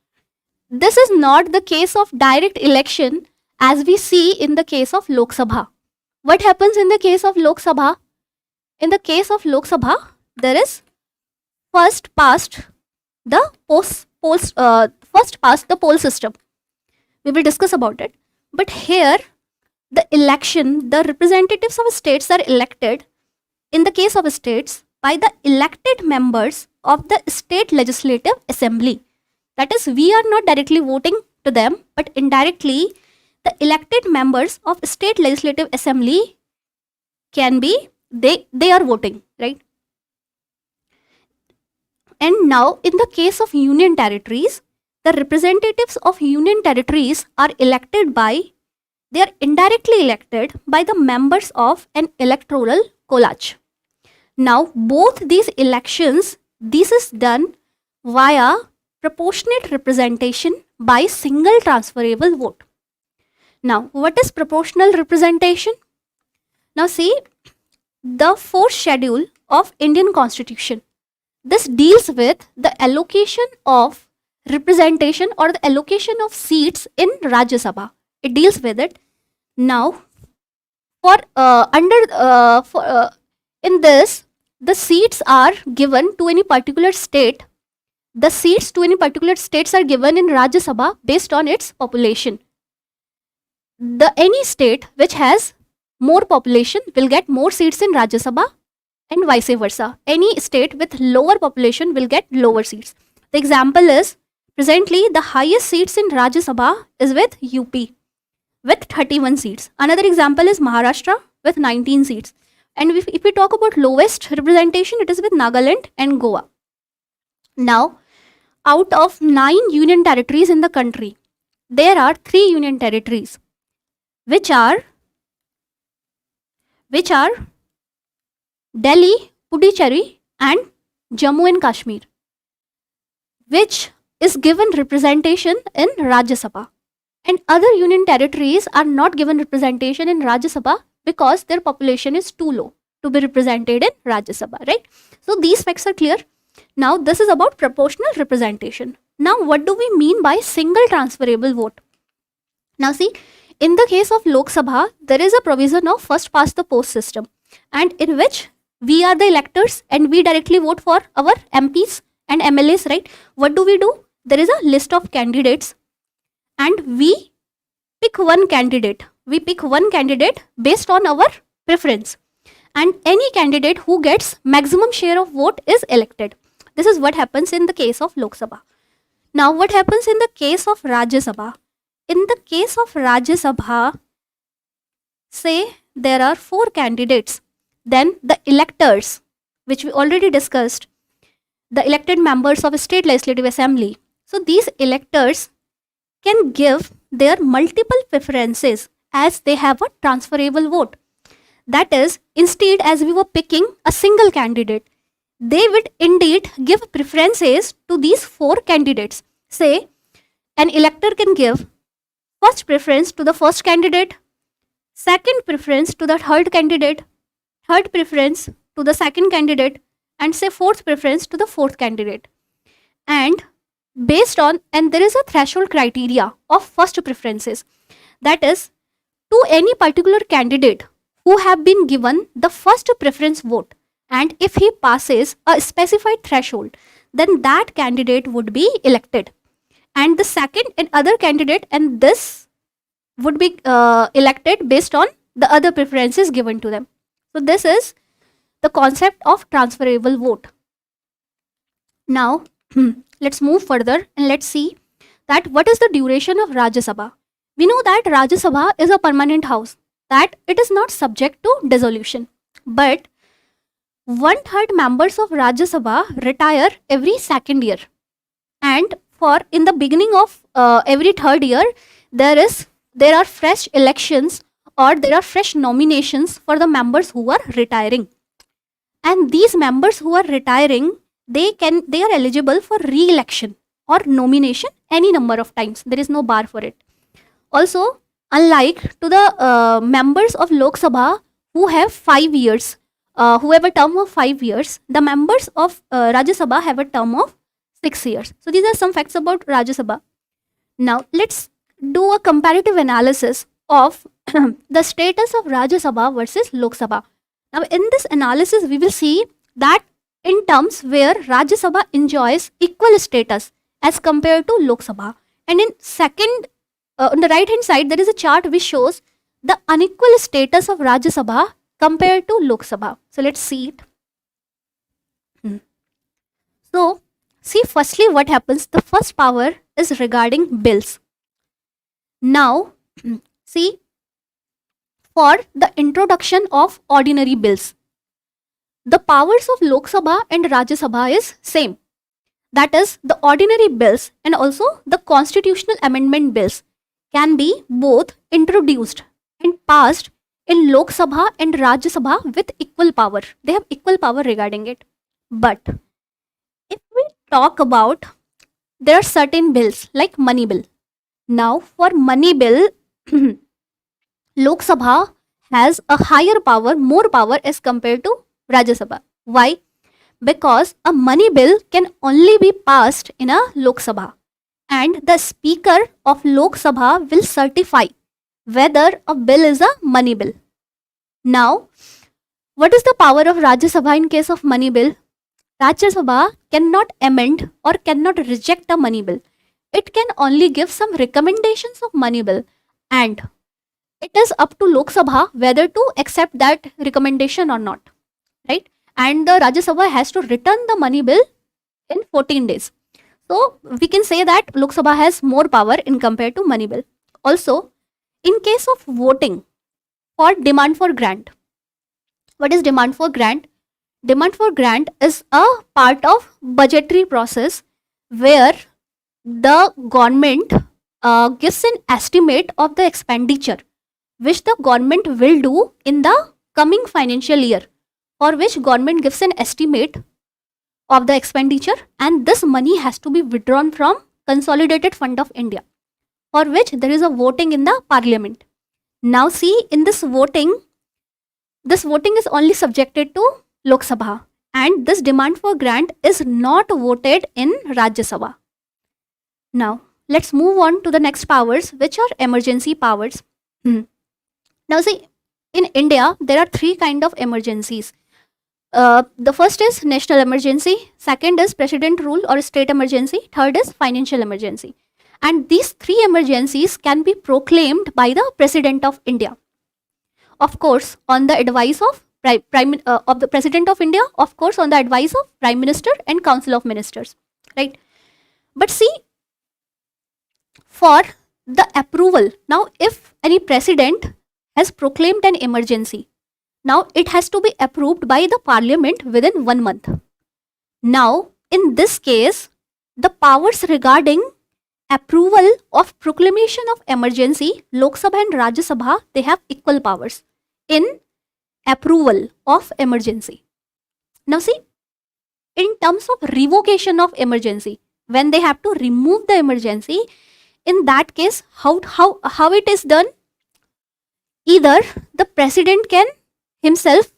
[SPEAKER 1] This is not the case of direct election as we see in the case of Lok Sabha. What happens in the case of Lok Sabha? In the case of Lok Sabha, there is first past the poll system. We will discuss about it. But here, the election, the representatives of states are elected in the case of states by the elected members of the state legislative assembly. That is, we are not directly voting to them, but indirectly, the elected members of state legislative assembly can be, they are voting, right? And now, in the case of union territories, the representatives of union territories are elected by, they are indirectly elected by the members of an electoral college. Now, both these elections, this is done via proportionate representation by single transferable vote. Now, what is proportional representation? Now, see, the fourth schedule of Indian Constitution, this deals with the allocation of representation or the allocation of seats in Rajya Sabha. It deals with it. Now, in this, the seats are given to any particular state. The seats to any particular states are given in Rajya Sabha based on its population. Any state which has more population will get more seats in Rajya Sabha and vice versa. Any state with lower population will get lower seats. The example is, presently the highest seats in Rajya Sabha is with UP with 31 seats. Another example is Maharashtra with 19 seats. And if we talk about lowest representation, it is with Nagaland and Goa. Now, out of 9 union territories in the country, there are 3 union territories, which are Delhi, Puducherry, and Jammu and Kashmir, which is given representation in Rajya Sabha. And other union territories are not given representation in Rajya Sabha because their population is too low to be represented in Rajya Sabha, right? So these facts are clear. Now this is about proportional representation. Now what do we mean by single transferable vote? Now see, in the case of Lok Sabha, there is a provision of first past the post system, and in which we are the electors and we directly vote for our MPs and MLAs, right? What do? There is a list of candidates and we pick one candidate. We pick one candidate based on our preference, and any candidate who gets maximum share of vote is elected. This is what happens in the case of Lok Sabha. Now what happens in the case of Rajya Sabha? In the case of Rajya Sabha, say there are 4 candidates, then the electors, which we already discussed, the elected members of a state legislative assembly. So these electors can give their multiple preferences as they have a transferable vote. That is, instead as we were picking a single candidate, they would indeed give preferences to these 4 candidates. Say, an elector can give first preference to the first candidate, second preference to the third candidate, third preference to the second candidate, and say fourth preference to the fourth candidate. And there is a threshold criteria of first preferences. That is, to any particular candidate who have been given the first preference vote, and if he passes a specified threshold, then that candidate would be elected. And the second and other candidate, and this would be elected based on the other preferences given to them. So this is the concept of transferable vote. Now let's move further and let's see that what is the duration of Rajya Sabha. We know that Rajya Sabha is a permanent house, that it is not subject to dissolution, but 1/3 members of Rajya Sabha retire every second year, and for in the beginning of every third year there are fresh elections or there are fresh nominations for the members who are retiring. And these members who are retiring, they are eligible for re-election or nomination any number of times. There is no bar for it. Also, unlike to the members of Lok Sabha who have 5 years, who have a term of 5 years, the members of Rajya Sabha have a term of 6 years. So these are some facts about Rajya Sabha. Now let's do a comparative analysis of the status of Rajya Sabha versus Lok Sabha. Now in this analysis, we will see that in terms where Rajya Sabha enjoys equal status as compared to Lok Sabha. And in second, on the right hand side, there is a chart which shows the unequal status of Rajya Sabha compared to Lok Sabha. So let's see it. So see, firstly what happens, the first power is regarding bills. Now see, for the introduction of ordinary bills, the powers of Lok Sabha and Rajya Sabha is same. That is, the ordinary bills and also the constitutional amendment bills can be both introduced and passed in Lok Sabha and Rajya Sabha with equal power. They have equal power regarding it. But if we talk about, there are certain bills like money bill. Now for money bill, Lok Sabha has a higher power, more power as compared to Rajya Sabha. Why? Because a money bill can only be passed in a Lok Sabha, and the speaker of Lok Sabha will certify whether a bill is a money bill. Now, what is the power of Rajya Sabha in case of money bill? Rajya Sabha cannot amend or cannot reject a money bill. It can only give some recommendations of money bill, and it is up to Lok Sabha whether to accept that recommendation or not, right? And the Rajya Sabha has to return the money bill in 14 days. So we can say that Lok Sabha has more power in compared to money bill. Also, in case of voting for demand for grant, what is demand for grant? Demand for grant is a part of budgetary process where the government gives an estimate of the expenditure which the government will do in the coming financial year, for which government gives an estimate of the expenditure, and this money has to be withdrawn from Consolidated Fund of India, for which there is a voting in the parliament. Now see, in this voting is only subjected to Lok Sabha, and this demand for grant is not voted in Rajya Sabha. Now let's move on to the next powers, which are emergency powers. Now see, in India there are three kind of emergencies. The first is national emergency, second is president rule or state emergency, third is financial emergency. And these three emergencies can be proclaimed by the President of India. Of course, on the advice of of the President of India, of course, on the advice of Prime Minister and Council of Ministers, right? But see, for the approval, now if any president has proclaimed an emergency, now it has to be approved by the parliament within 1 month. Now, in this case, the powers regarding approval of proclamation of emergency, Lok Sabha and Rajya Sabha, they have equal powers in approval of emergency. Now see, in terms of revocation of emergency, when they have to remove the emergency, in that case, how it is done? Either the president can himself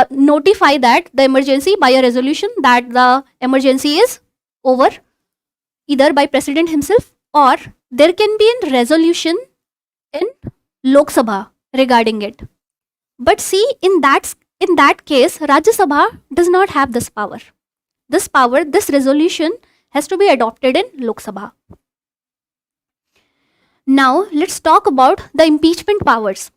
[SPEAKER 1] notify that the emergency by a resolution that the emergency is over, either by president himself, or there can be a resolution in Lok Sabha regarding it. But see, in that case, Rajya Sabha does not have this power. This resolution has to be adopted in Lok Sabha. Now let's talk about the impeachment powers.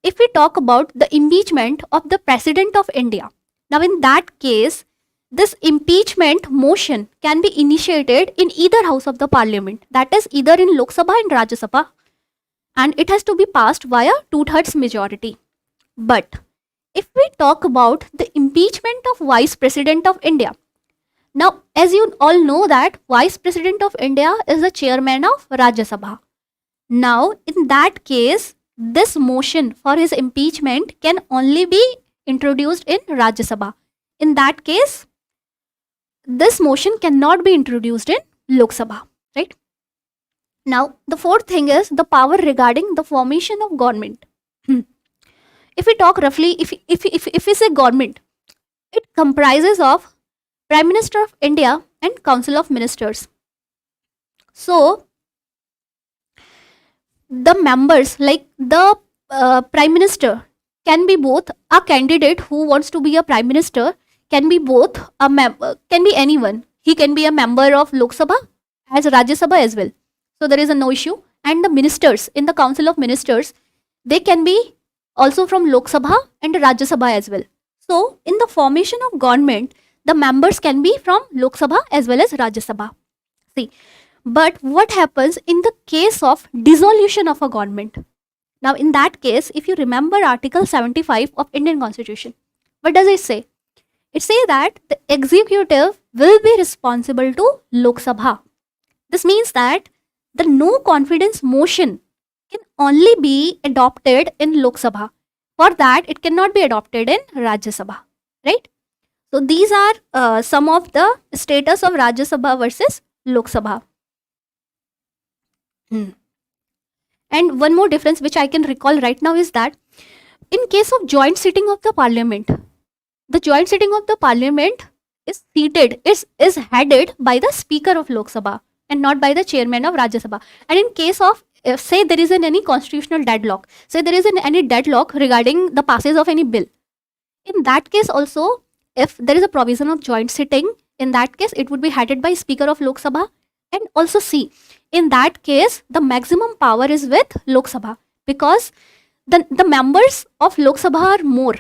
[SPEAKER 1] If we talk about the impeachment of the President of India, now in that case, this impeachment motion can be initiated in either house of the parliament, that is either in Lok Sabha and Rajya Sabha, and it has to be passed via 2/3 majority. But if we talk about the impeachment of Vice President of India, now as you all know that Vice President of India is the chairman of Rajya Sabha. Now in that case, this motion for his impeachment can only be introduced in Rajya Sabha. In that case, this motion cannot be introduced in Lok Sabha, right? Now, the fourth thing is the power regarding the formation of government. If we talk roughly, if we say government, it comprises of Prime Minister of India and Council of Ministers. So, the members, like the Prime Minister, can be both a candidate who wants to be a Prime Minister, can be both can be anyone. He can be a member of Lok Sabha as Rajya Sabha as well. So there is no issue. And the ministers in the Council of Ministers, they can be also from Lok Sabha and Rajya Sabha as well. So in the formation of government, the members can be from Lok Sabha as well as Rajya Sabha. See, but what happens in the case of dissolution of a government? Now in that case, if you remember Article 75 of Indian Constitution, what does it say? It says that the executive will be responsible to Lok Sabha. This means that the no confidence motion can only be adopted in Lok Sabha. For that, it cannot be adopted in Rajya Sabha, right? So these are some of the status of Rajya Sabha versus Lok Sabha. And one more difference which I can recall right now is that in case of joint sitting of the parliament, the joint sitting of the parliament is headed by the speaker of Lok Sabha and not by the chairman of Rajya Sabha. And in case of, say there is any constitutional deadlock, say there is any deadlock regarding the passage of any bill, in that case also, if there is a provision of joint sitting, in that case it would be headed by speaker of Lok Sabha. And also see, in that case the maximum power is with Lok Sabha, because the members of Lok Sabha are more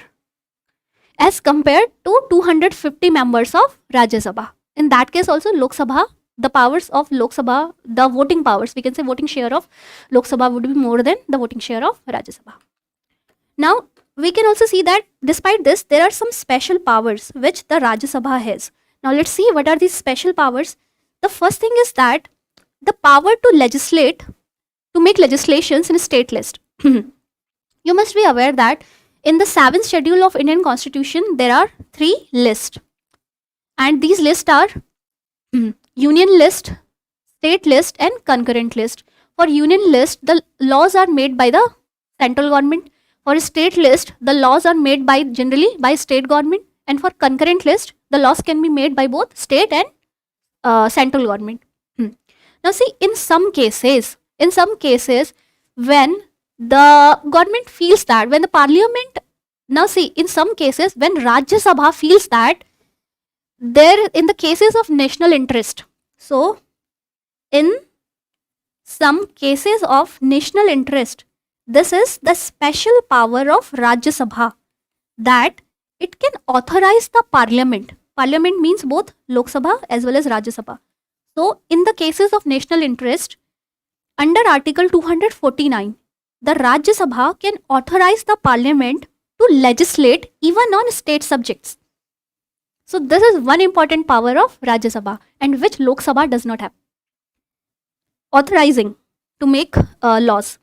[SPEAKER 1] as compared to 250 members of Rajya Sabha. In that case also, Lok Sabha, the powers of Lok Sabha, the voting powers, we can say voting share of Lok Sabha would be more than the voting share of Rajya Sabha. Now, we can also see that despite this, there are some special powers which the Rajya Sabha has. Now, let's see what are these special powers. The first thing is that the power to legislate, to make legislations in a state list. You must be aware that in the 7th schedule of Indian Constitution, there are 3 lists. And these lists are union list, state list and concurrent list. For union list, the laws are made by the central government. For state list, the laws are made by generally by state government. And for concurrent list, the laws can be made by both state and central government. Now see, in some cases, when the government feels that, when the parliament, now see, in some cases, when Rajya Sabha feels that there, in the cases of national interest, so in some cases of national interest, this is the special power of Rajya Sabha, that it can authorize the parliament. Parliament means both Lok Sabha as well as Rajya Sabha. So, in the cases of national interest, under Article 249, the Rajya Sabha can authorize the parliament to legislate even on state subjects. So, this is one important power of Rajya Sabha, and which Lok Sabha does not have. Authorizing to make laws.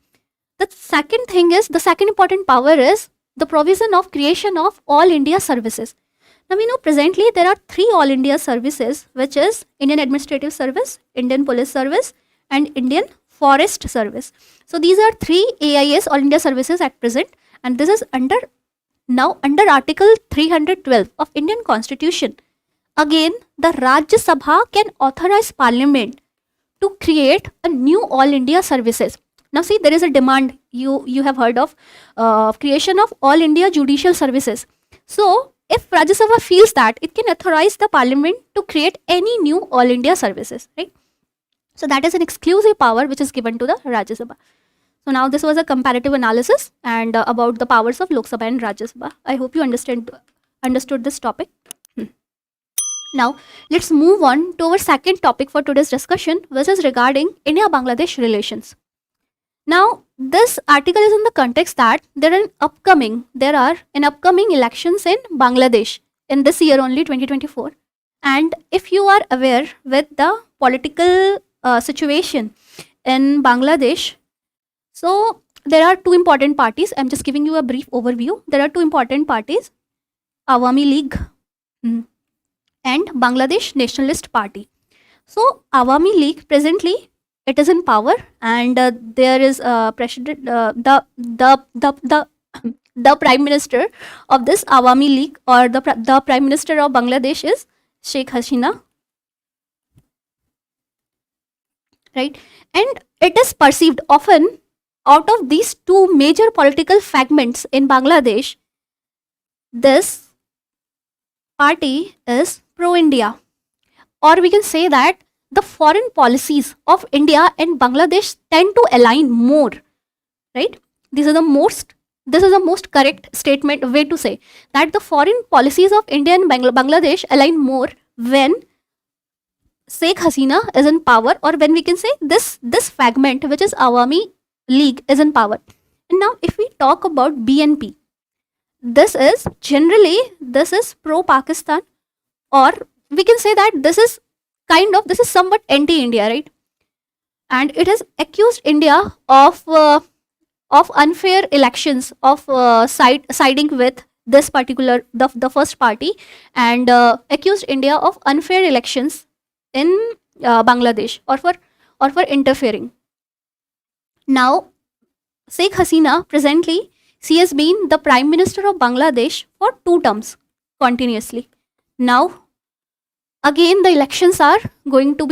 [SPEAKER 1] The second thing is, the second important power is the provision of creation of All India services. Now we know presently there are 3 All India services, which is Indian Administrative Service, Indian Police Service and Indian Forest Service. So these are 3 AIS All India services at present, and this is under Article 312 of Indian Constitution. Again, the Rajya Sabha can authorize Parliament to create a new All India services. Now see, there is a demand, you have heard of creation of All India Judicial Services. So if Rajya Sabha feels that, it can authorize the Parliament to create any new All India services, right? So that is an exclusive power which is given to the Rajya Sabha. So now this was a comparative analysis and about the powers of Lok Sabha and Rajya Sabha. I hope you understood this topic. Now let's move on to our second topic for today's discussion, which is regarding India-Bangladesh relations. Now, this article is in the context that there are upcoming elections in Bangladesh in this year only, 2024. And if you are aware with the political situation in Bangladesh, so there are 2 important parties. I'm just giving you a brief overview. There are 2 important parties, Awami League and Bangladesh Nationalist Party. So Awami League presently, it is in power, and there is president, the prime minister of this Awami League, or the prime minister of Bangladesh is Sheikh Hasina, right? And it is perceived often, out of these 2 major political fragments in Bangladesh, this party is pro-India, or we can say that the foreign policies of India and Bangladesh tend to align more, right? This is the most correct statement way to say that the foreign policies of India and Bangladesh align more when Sheikh Hasina is in power, or when we can say this fragment, which is Awami League, is in power. And now if we talk about BNP, this is pro-Pakistan, or we can say that this is somewhat anti-India, right? And it has accused India of unfair elections, of siding with this particular the first party, and accused India of unfair elections in Bangladesh, or for interfering. Now Sheikh Hasina presently, she has been the prime minister of Bangladesh for 2 terms continuously. Now again, the elections are going to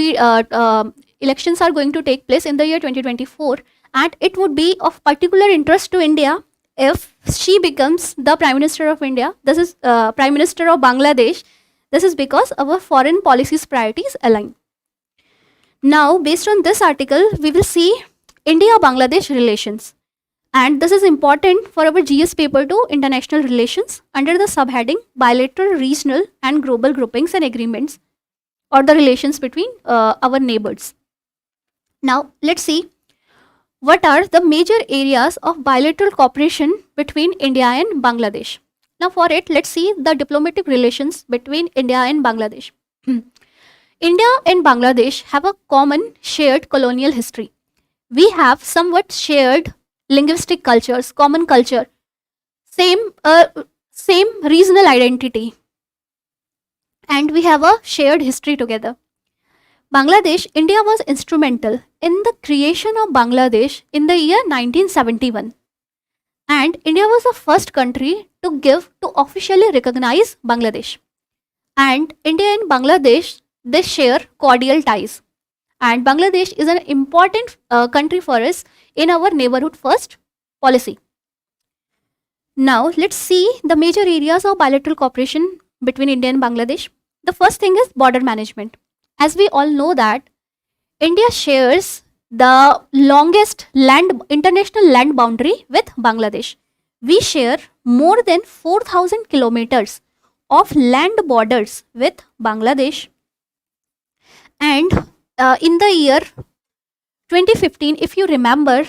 [SPEAKER 1] take place in the year 2024, and it would be of particular interest to India if she becomes the prime minister of India. This is prime minister of Bangladesh. This is because our foreign policies priorities align. Now, based on this article, we will see India-Bangladesh relations, and this is important for our GS paper 2 international relations under the subheading bilateral, regional and global groupings and agreements, or the relations between our neighbors. Now let's see what are the major areas of bilateral cooperation between India and Bangladesh. Now for it, let's see the diplomatic relations between India and Bangladesh. India and Bangladesh have a common shared colonial history. We have somewhat shared linguistic cultures, common culture, same same regional identity, and we have a shared history together. Bangladesh, India was instrumental in the creation of Bangladesh in the year 1971. And India was the first country to officially recognize Bangladesh. And India and Bangladesh, they share cordial ties. And Bangladesh is an important country for us in our neighborhood first policy. Now, let's see the major areas of bilateral cooperation between India and Bangladesh. The first thing is border management. As we all know that India shares the longest international land boundary with Bangladesh. We share more than 4,000 kilometers of land borders with Bangladesh. And in the year 2015, if you remember,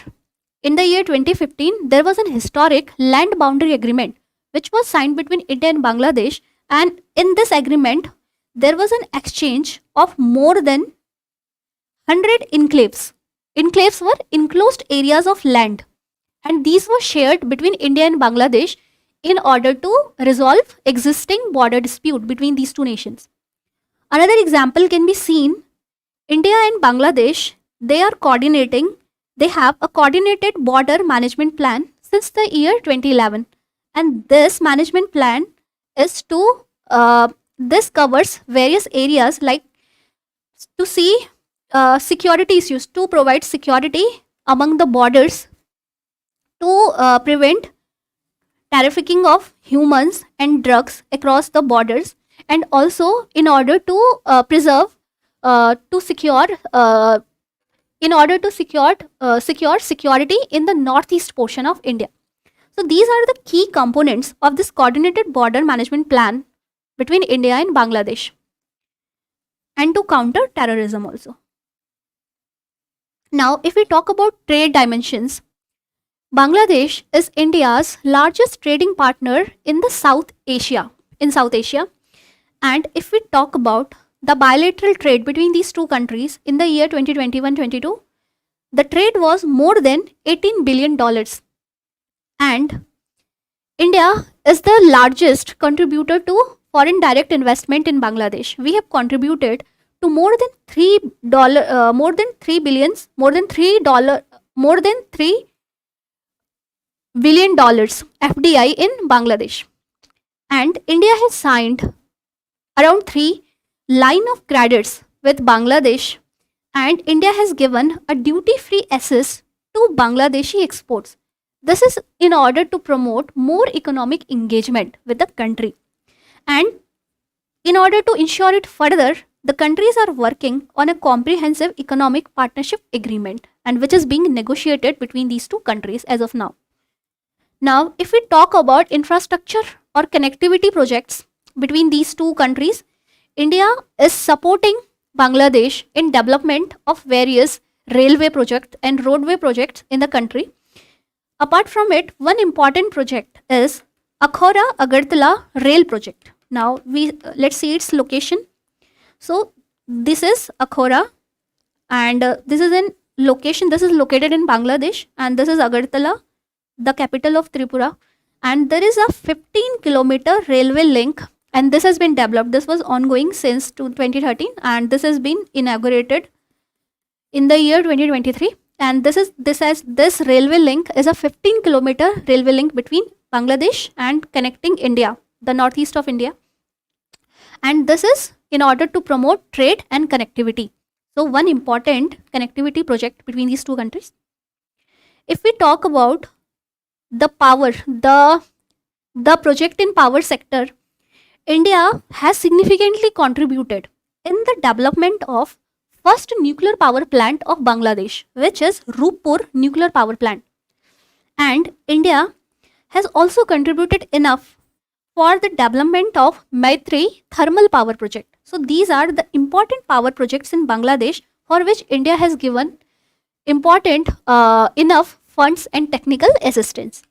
[SPEAKER 1] in the year 2015, there was an historic land boundary agreement which was signed between India and Bangladesh. And in this agreement, there was an exchange of more than 100 enclaves. Enclaves were enclosed areas of land, and these were shared between India and Bangladesh in order to resolve existing border dispute between these two nations. Another example can be seen. India and Bangladesh, they have a coordinated border management plan since the year 2011, and this management plan is to this covers various areas like to see security issues, to provide security among the borders, to prevent trafficking of humans and drugs across the borders, and also in order to preserve to secure in order to secure security in the northeast portion of India. So these are the key components of this coordinated border management plan between India and Bangladesh, and to counter terrorism also. Now, if we talk about trade dimensions, Bangladesh is India's largest trading partner in South Asia. And if we talk about the bilateral trade between these two countries in the year 2021-22, the trade was more than $18 billion. And India is the largest contributor to foreign direct investment in Bangladesh. We have contributed to more than $3 billion FDI in Bangladesh. And India has signed around 3 line of credits with Bangladesh, and India has given a duty-free access to Bangladeshi exports. This is in order to promote more economic engagement with the country. And in order to ensure it further, the countries are working on a comprehensive economic partnership agreement, and which is being negotiated between these two countries as of now. Now, if we talk about infrastructure or connectivity projects between these two countries, India is supporting Bangladesh in development of various railway projects and roadway projects in the country. Apart from it, one important project is Akhora Agartala rail project. Now let's see its location. So this is Akhora, and this is in location. This is located in Bangladesh, and this is Agartala, the capital of Tripura. And there is a 15-kilometer railway link, and this has been developed. This was ongoing since 2013, and this has been inaugurated in the year 2023. And this railway link is a 15-kilometer railway link between Bangladesh and connecting India, the northeast of India. And this is in order to promote trade and connectivity. So one important connectivity project between these two countries. If we talk about the power, the project in power sector, India has significantly contributed in the development of first nuclear power plant of Bangladesh, which is Rupur nuclear power plant. And India has also contributed enough for the development of Maitri thermal power project. So these are the important power projects in Bangladesh for which India has given important enough funds and technical assistance.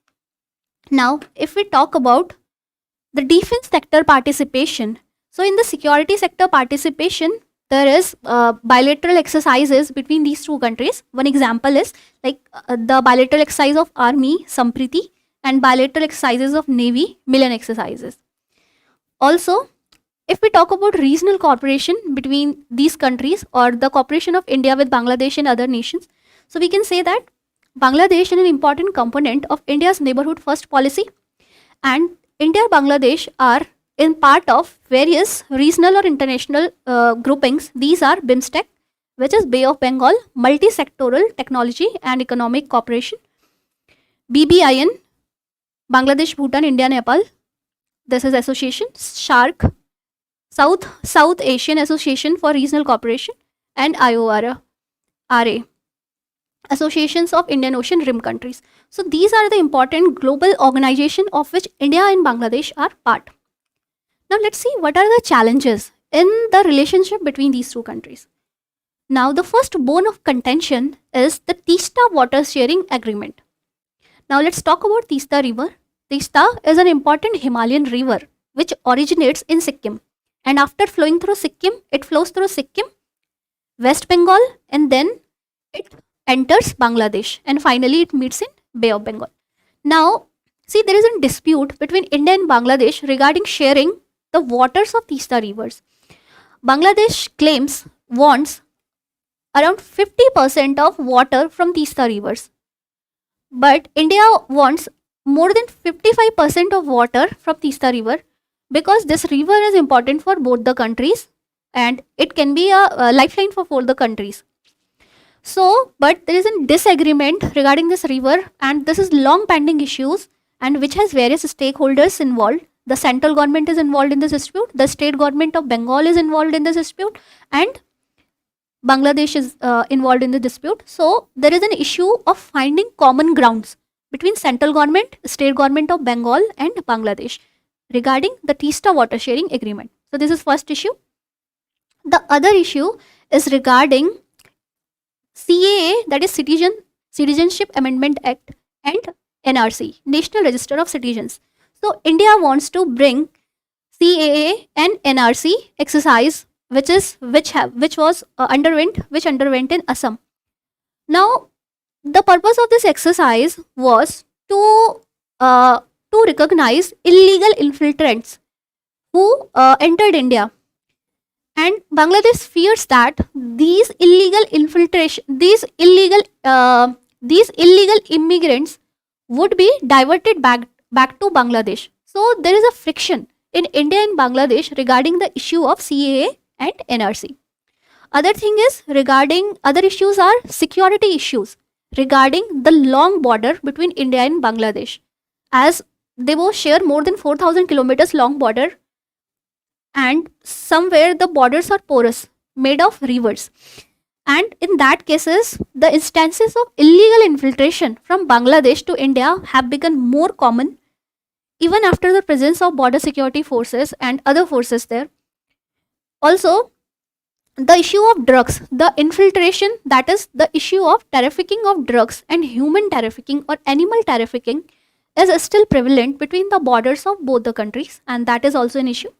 [SPEAKER 1] Now, if we talk about the defense sector participation, so in the security sector participation, there is bilateral exercises between these two countries. One example is like the bilateral exercise of Army Sampriti and bilateral exercises of Navy Milan exercises. Also, if we talk about regional cooperation between these countries or the cooperation of India with Bangladesh and other nations, so we can say that Bangladesh is an important component of India's neighborhood first policy, and India and Bangladesh are in part of various regional or international groupings. These are BIMSTEC, which is Bay of Bengal Multi-Sectoral Technology and Economic Cooperation, BBIN, Bangladesh, Bhutan, India, Nepal. This is association. SHARC, South Asian Association for Regional Cooperation, and IORA, RA, Associations of Indian Ocean Rim Countries. So these are the important global organization of which India and Bangladesh are part. Now let's see what are the challenges in the relationship between these two countries. Now the first bone of contention is the Teesta Water Sharing Agreement. Now let's talk about Teesta River. Teesta is an important Himalayan river which originates in Sikkim, and after flowing through Sikkim, it flows through Sikkim, West Bengal, and then it enters Bangladesh, and finally it meets in Bay of Bengal. Now, see, there is a dispute between India and Bangladesh regarding sharing the waters of Teesta rivers. Bangladesh wants around 50% of water from Teesta rivers, but India wants more than 55% of water from Teesta river, because this river is important for both the countries and it can be a lifeline for both the countries. So, but there is a disagreement regarding this river, and this is long pending issues and which has various stakeholders involved. The central government is involved in this dispute, the state government of Bengal is involved in this dispute, and Bangladesh is involved in the dispute. So there is an issue of finding common grounds between central government, state government of Bengal and Bangladesh regarding the Teesta water sharing agreement. So this is first issue. The other issue is regarding CAA, that is Citizenship Amendment Act, and NRC, National Register of Citizens. So India wants to bring CAA and NRC exercise, which underwent in Assam. Now, the purpose of this exercise was to recognize illegal infiltrants who entered India, and Bangladesh fears that these illegal immigrants would be diverted back to Bangladesh. So there is a friction in India and Bangladesh regarding the issue of CAA and NRC. Other issues are security issues regarding the long border between India and Bangladesh, as they both share more than 4,000 kilometers long border, and somewhere the borders are porous, made of rivers. And in that cases, the instances of illegal infiltration from Bangladesh to India have become more common even after the presence of border security forces and other forces there. Also, the issue of drugs, the infiltration, that is the issue of trafficking of drugs and human trafficking or animal trafficking, is still prevalent between the borders of both the countries, and that is also an issue.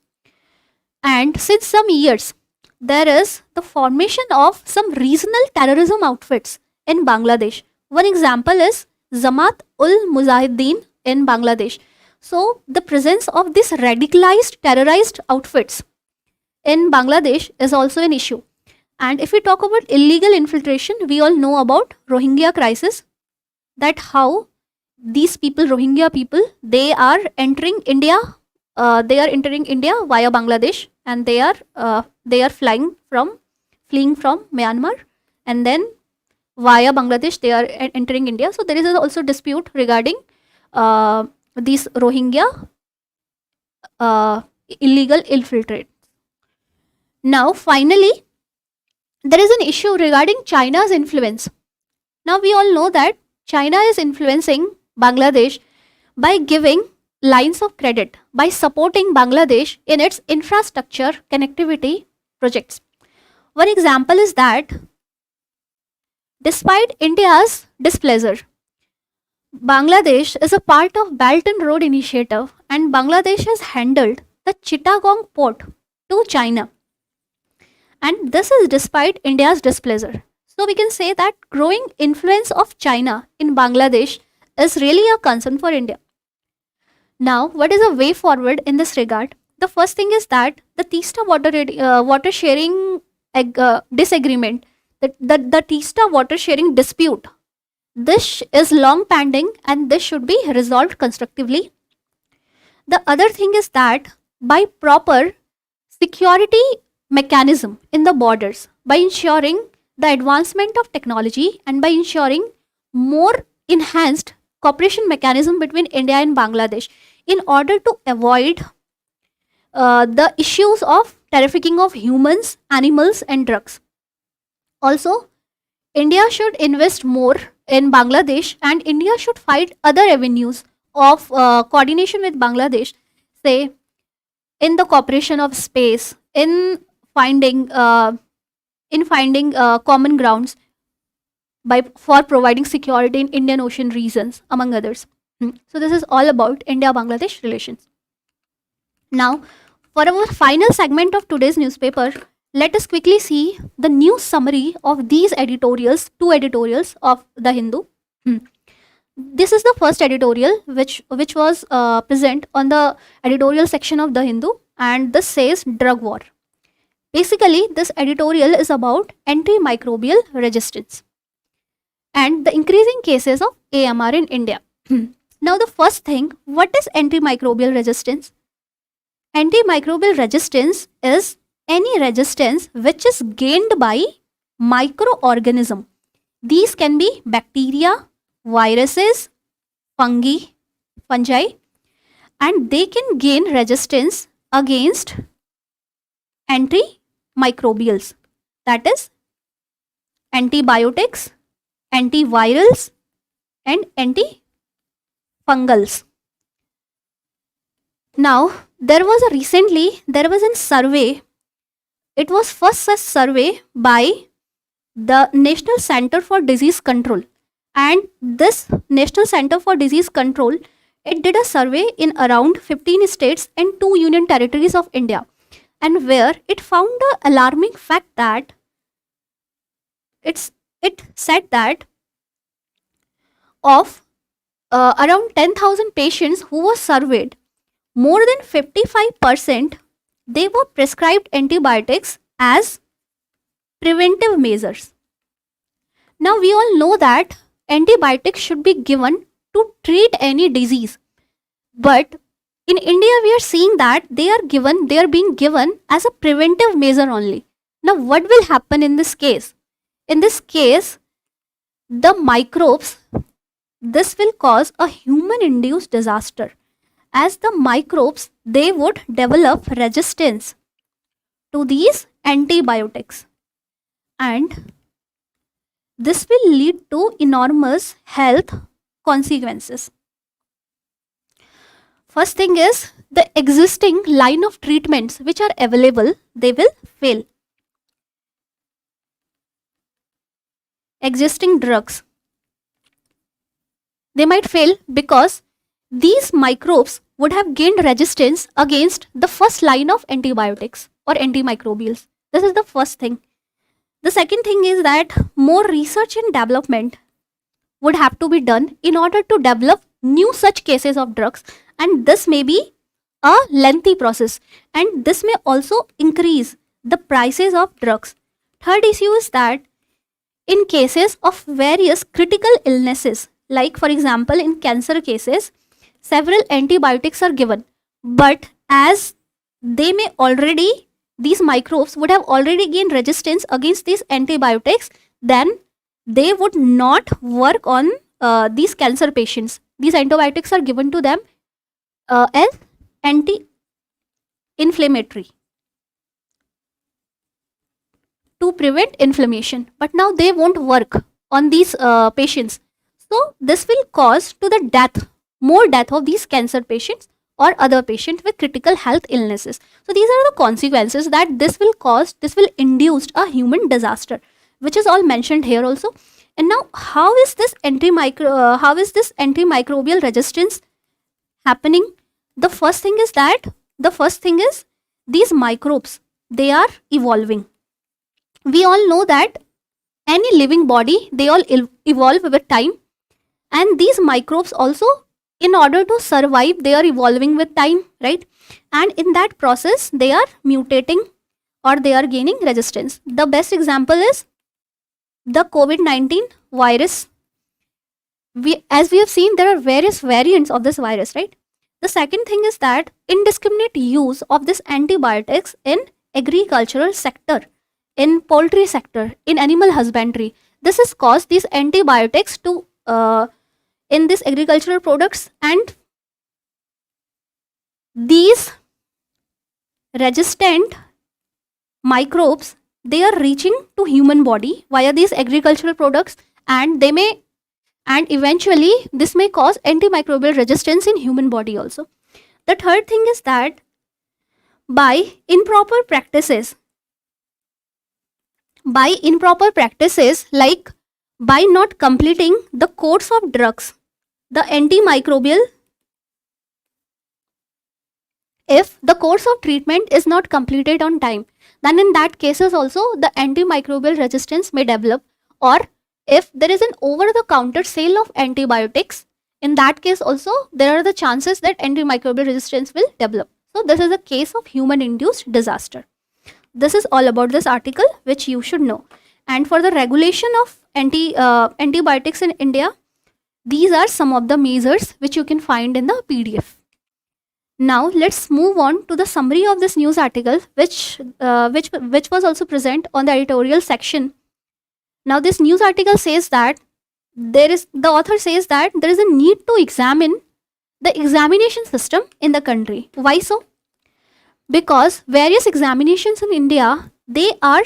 [SPEAKER 1] And since some years, there is the formation of some regional terrorism outfits in Bangladesh. One example is Jamaat ul Mujahideen in Bangladesh. So the presence of these radicalized terrorized outfits in Bangladesh is also an issue. And if we talk about illegal infiltration, we all know about Rohingya crisis, that how these people, Rohingya people, they are entering India via Bangladesh, and they are fleeing from Myanmar, and then via Bangladesh they are entering India. So there is also dispute regarding these Rohingya illegal infiltrate. Now finally, there is an issue regarding China's influence. Now we all know that China is influencing Bangladesh by giving lines of credit, by supporting Bangladesh in its infrastructure connectivity projects. One example is that despite India's displeasure, Bangladesh is a part of Belt and Road Initiative, and Bangladesh has handled the Chittagong port to China. And this is despite India's displeasure. So we can say that growing influence of China in Bangladesh is really a concern for India. Now, what is a way forward in this regard? The first thing is that the Teesta water sharing disagreement, the Teesta water sharing dispute, this is long pending and this should be resolved constructively. The other thing is that by proper security mechanism in the borders, by ensuring the advancement of technology and by ensuring more enhanced cooperation mechanism between India and Bangladesh in order to avoid the issues of trafficking of humans, animals, and drugs. Also, India should invest more in Bangladesh and India should find other avenues of coordination with Bangladesh, say in the cooperation of space, finding in finding common grounds by for providing security in Indian Ocean regions, among others. So this is all about India-Bangladesh relations. Now, for our final segment of today's newspaper, let us quickly see the news summary of these editorials, two editorials of the Hindu. This is the first editorial which was present on the editorial section of the Hindu, and this says drug war. Basically, this editorial is about antimicrobial resistance and the increasing cases of AMR in India. Now, the first thing, what is antimicrobial resistance? Antimicrobial resistance is any resistance which is gained by microorganism. These can be bacteria, viruses, fungi, and they can gain resistance against antimicrobials, that is antibiotics, antivirals, and antifungals. Now, there was a survey. It was first such survey by the National Center for Disease Control, and this National Center for Disease Control, it did a survey in around 15 states and 2 union territories of India, and where it found the alarming fact that it said that of around 10,000 patients who were surveyed, more than 55% they were prescribed antibiotics as preventive measures. Now we all know that antibiotics should be given to treat any disease, but in India we are seeing that they are being given as a preventive measure only. Now what will happen in this case? In this case, the microbes, this will cause a human induced disaster, as the microbes, they would develop resistance to these antibiotics, and this will lead to enormous health consequences. First thing is, the existing line of treatments which are available, they will fail. Existing drugs, they might fail because these microbes would have gained resistance against the first line of antibiotics or antimicrobials. This is the first thing. The second thing is that more research and development would have to be done in order to develop new such cases of drugs, and this may be a lengthy process, and this may also increase the prices of drugs. Third issue is that in cases of various critical illnesses, like for example in cancer cases, several antibiotics are given, but as they may already, these microbes would have already gained resistance against these antibiotics, then they would not work on these cancer patients. These antibiotics are given to them as anti-inflammatory to prevent inflammation, but now they won't work on these patients. So this will cause to the death, more death of these cancer patients or other patients with critical health illnesses. So these are the consequences that this will cause, this will induce a human disaster, which is all mentioned here also. And now how is this antimicrobial resistance happening? The first thing is these microbes, they are evolving. We all know that any living body, they all evolve with time, and these microbes also, in order to survive, they are evolving with time, right? And in that process they are mutating or they are gaining resistance. The best example is the COVID-19 virus. As we have seen, there are various variants of this virus, right? The second thing is that indiscriminate use of this antibiotics in agricultural sector, in poultry sector, in animal husbandry. This has caused these antibiotics to in these agricultural products, and these resistant microbes, they are reaching to human body via these agricultural products, and they may, and eventually this may cause antimicrobial resistance in human body also. The third thing is that by improper practices, like by not completing the course of drugs, the antimicrobial, if the course of treatment is not completed on time, then in that cases also the antimicrobial resistance may develop. Or if there is an over the counter sale of antibiotics, in that case also there are the chances that antimicrobial resistance will develop. So this is a case of human induced disaster. This is all about this article which you should know. And for the regulation of antibiotics in India, these are some of the measures which you can find in the PDF. Now let's move on to the summary of this news article, which was also present on the editorial section. Now this news article says that the author says that there is a need to examine the examination system in the country. Why so? Because various examinations in India, they are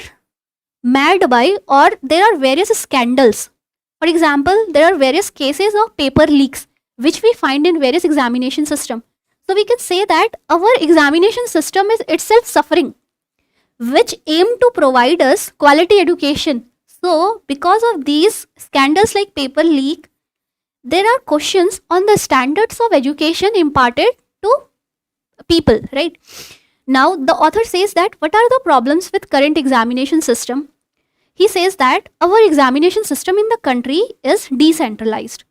[SPEAKER 1] marred by, or there are various scandals. For example, there are various cases of paper leaks which we find in various examination system. So we can say that our examination system is itself suffering, which aim to provide us quality education. So because of these scandals like paper leak, there are questions on the standards of education imparted to people, right? Now the author says that what are the problems with current examination system? He says that our examination system in the country is decentralized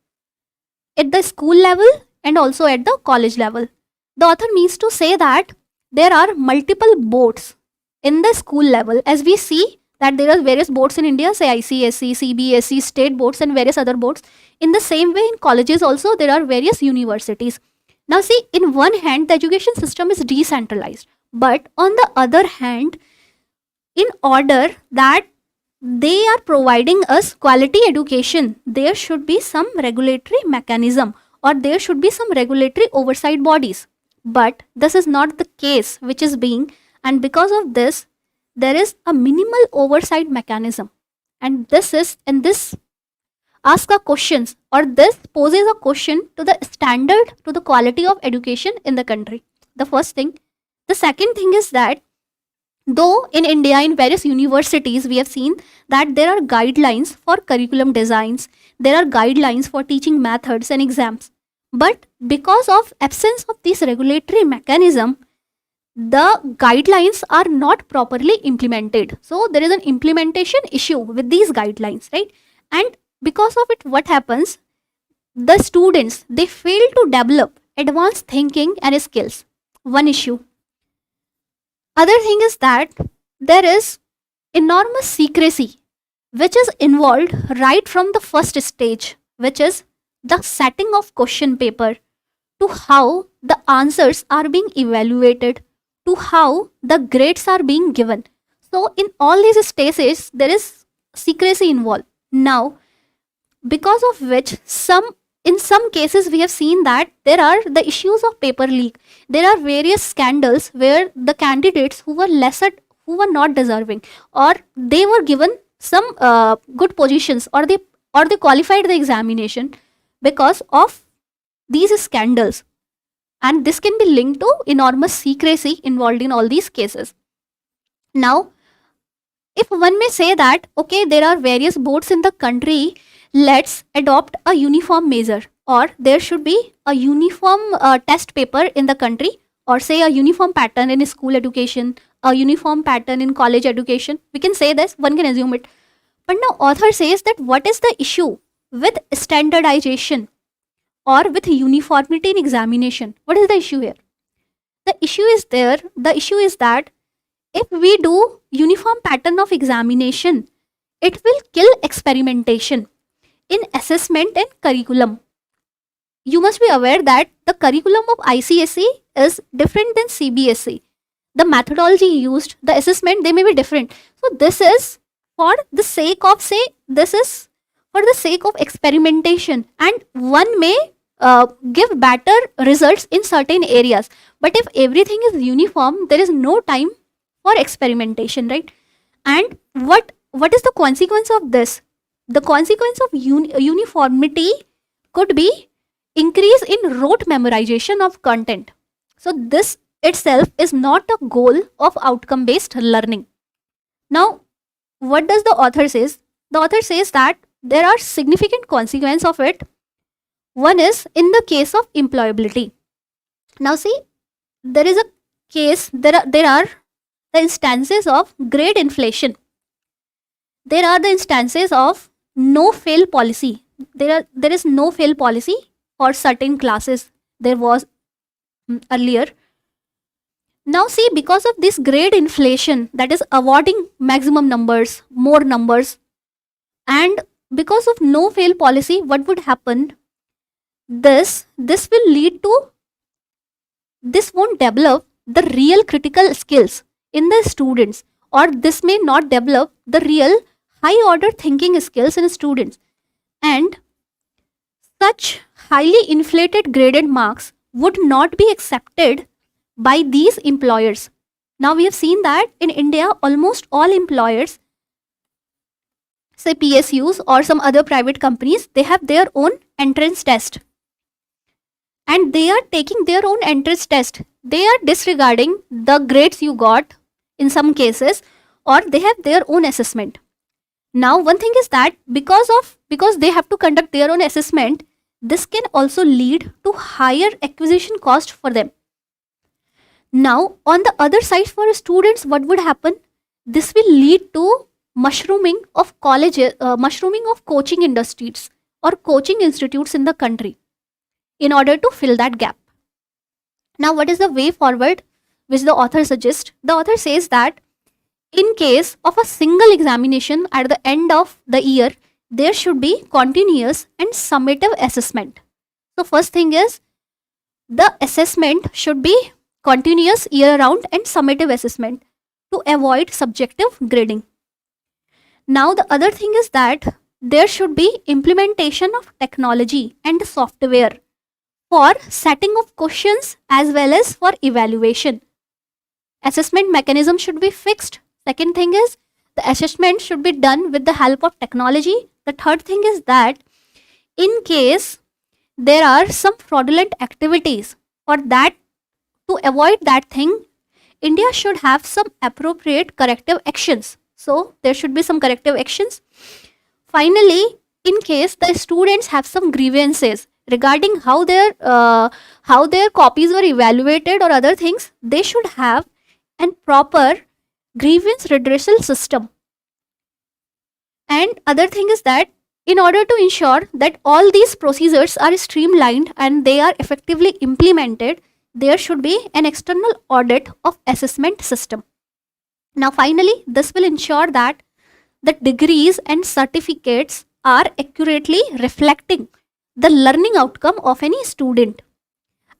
[SPEAKER 1] at the school level and also at the college level. The author means to say that there are multiple boards in the school level, as we see that there are various boards in India, say ICSE, CBSE, state boards and various other boards. In the same way in colleges also there are various universities. Now see, in one hand the education system is decentralized, but on the other hand, in order that they are providing us quality education, there should be some regulatory mechanism or there should be some regulatory oversight bodies. But this is not the case which is being, and because of this there is a minimal oversight mechanism, and this asks a questions, or this poses a question to the standard, to the quality of education in the country. The first thing. The second thing is that though in India, in various universities, we have seen that there are guidelines for curriculum designs, there are guidelines for teaching methods and exams. But because of absence of this regulatory mechanism, the guidelines are not properly implemented. So there is an implementation issue with these guidelines, right? And because of it, what happens? The students, they fail to develop advanced thinking and skills. One issue. Other thing is that there is enormous secrecy which is involved right from the first stage, which is the setting of question paper, to how the answers are being evaluated, to how the grades are being given. So in all these stages there is secrecy involved. Now because of which in some cases we have seen that there are the issues of paper leak. There are various scandals where the candidates who were not deserving, or they were given some good positions, or they qualified the examination because of these scandals, and this can be linked to enormous secrecy involved in all these cases. Now if one may say that okay, there are various boards in the country, let's adopt a uniform measure, or there should be a uniform test paper in the country, or say a uniform pattern in school education, a uniform pattern in college education. We can say this, one can assume it. But now author says that what is the issue with standardization or with uniformity in examination? What is the issue here? The issue is there. The issue is that if we do uniform pattern of examination, it will kill experimentation in assessment and curriculum. You must be aware that the curriculum of ICSE is different than CBSE. The methodology used, the assessment, they may be different. So this is for the sake of, say, this is for the sake of experimentation, and one may give better results in certain areas. But if everything is uniform, there is no time for experimentation, right? And what is the consequence of this? The consequence of uniformity could be increase in rote memorization of content. So this itself is not a goal of outcome based learning. Now, what does the author says? The author says that there are significant consequences of it. One is in the case of employability. Now see, there is a case, there are the instances of grade inflation. There are the instances of no fail policy. There is no fail policy for certain classes. There was earlier. Now see, because of this grade inflation, that is awarding maximum numbers, more numbers, and because of no fail policy, what would happen? This will lead to, this won't develop the real critical skills in the students, or this may not develop the real high order thinking skills in students. And such highly inflated graded marks would not be accepted by these employers. Now we have seen that in India, almost all employers, say PSUs or some other private companies, they have their own entrance test. And they are taking their own entrance test. They are disregarding the grades you got in some cases, or they have their own assessment. Now one thing is that because they have to conduct their own assessment, this can also lead to higher acquisition cost for them. Now on the other side, for students, what would happen? This will lead to mushrooming of colleges, mushrooming of coaching industries or coaching institutes in the country in order to fill that gap. Now what is the way forward which the author suggests? The author says that in case of a single examination at the end of the year, there should be continuous and summative assessment. So first thing is, the assessment should be continuous year round and summative assessment to avoid subjective grading. Now the other thing is that there should be implementation of technology and software for setting of questions as well as for evaluation. Assessment mechanism should be fixed. Second thing is, the assessment should be done with the help of technology. The third thing is that in case there are some fraudulent activities, for that, to avoid that thing, India should have some appropriate corrective actions. So there should be some corrective actions. Finally, in case the students have some grievances regarding how their copies were evaluated or other things, they should have a proper grievance redressal system. And other thing is that in order to ensure that all these procedures are streamlined and they are effectively implemented, there should be an external audit of assessment system. Now finally, this will ensure that the degrees and certificates are accurately reflecting the learning outcome of any student.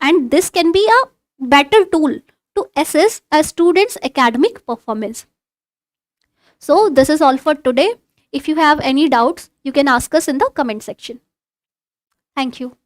[SPEAKER 1] And this can be a better tool to assess a student's academic performance. So this is all for today. If you have any doubts, you can ask us in the comment section. Thank you.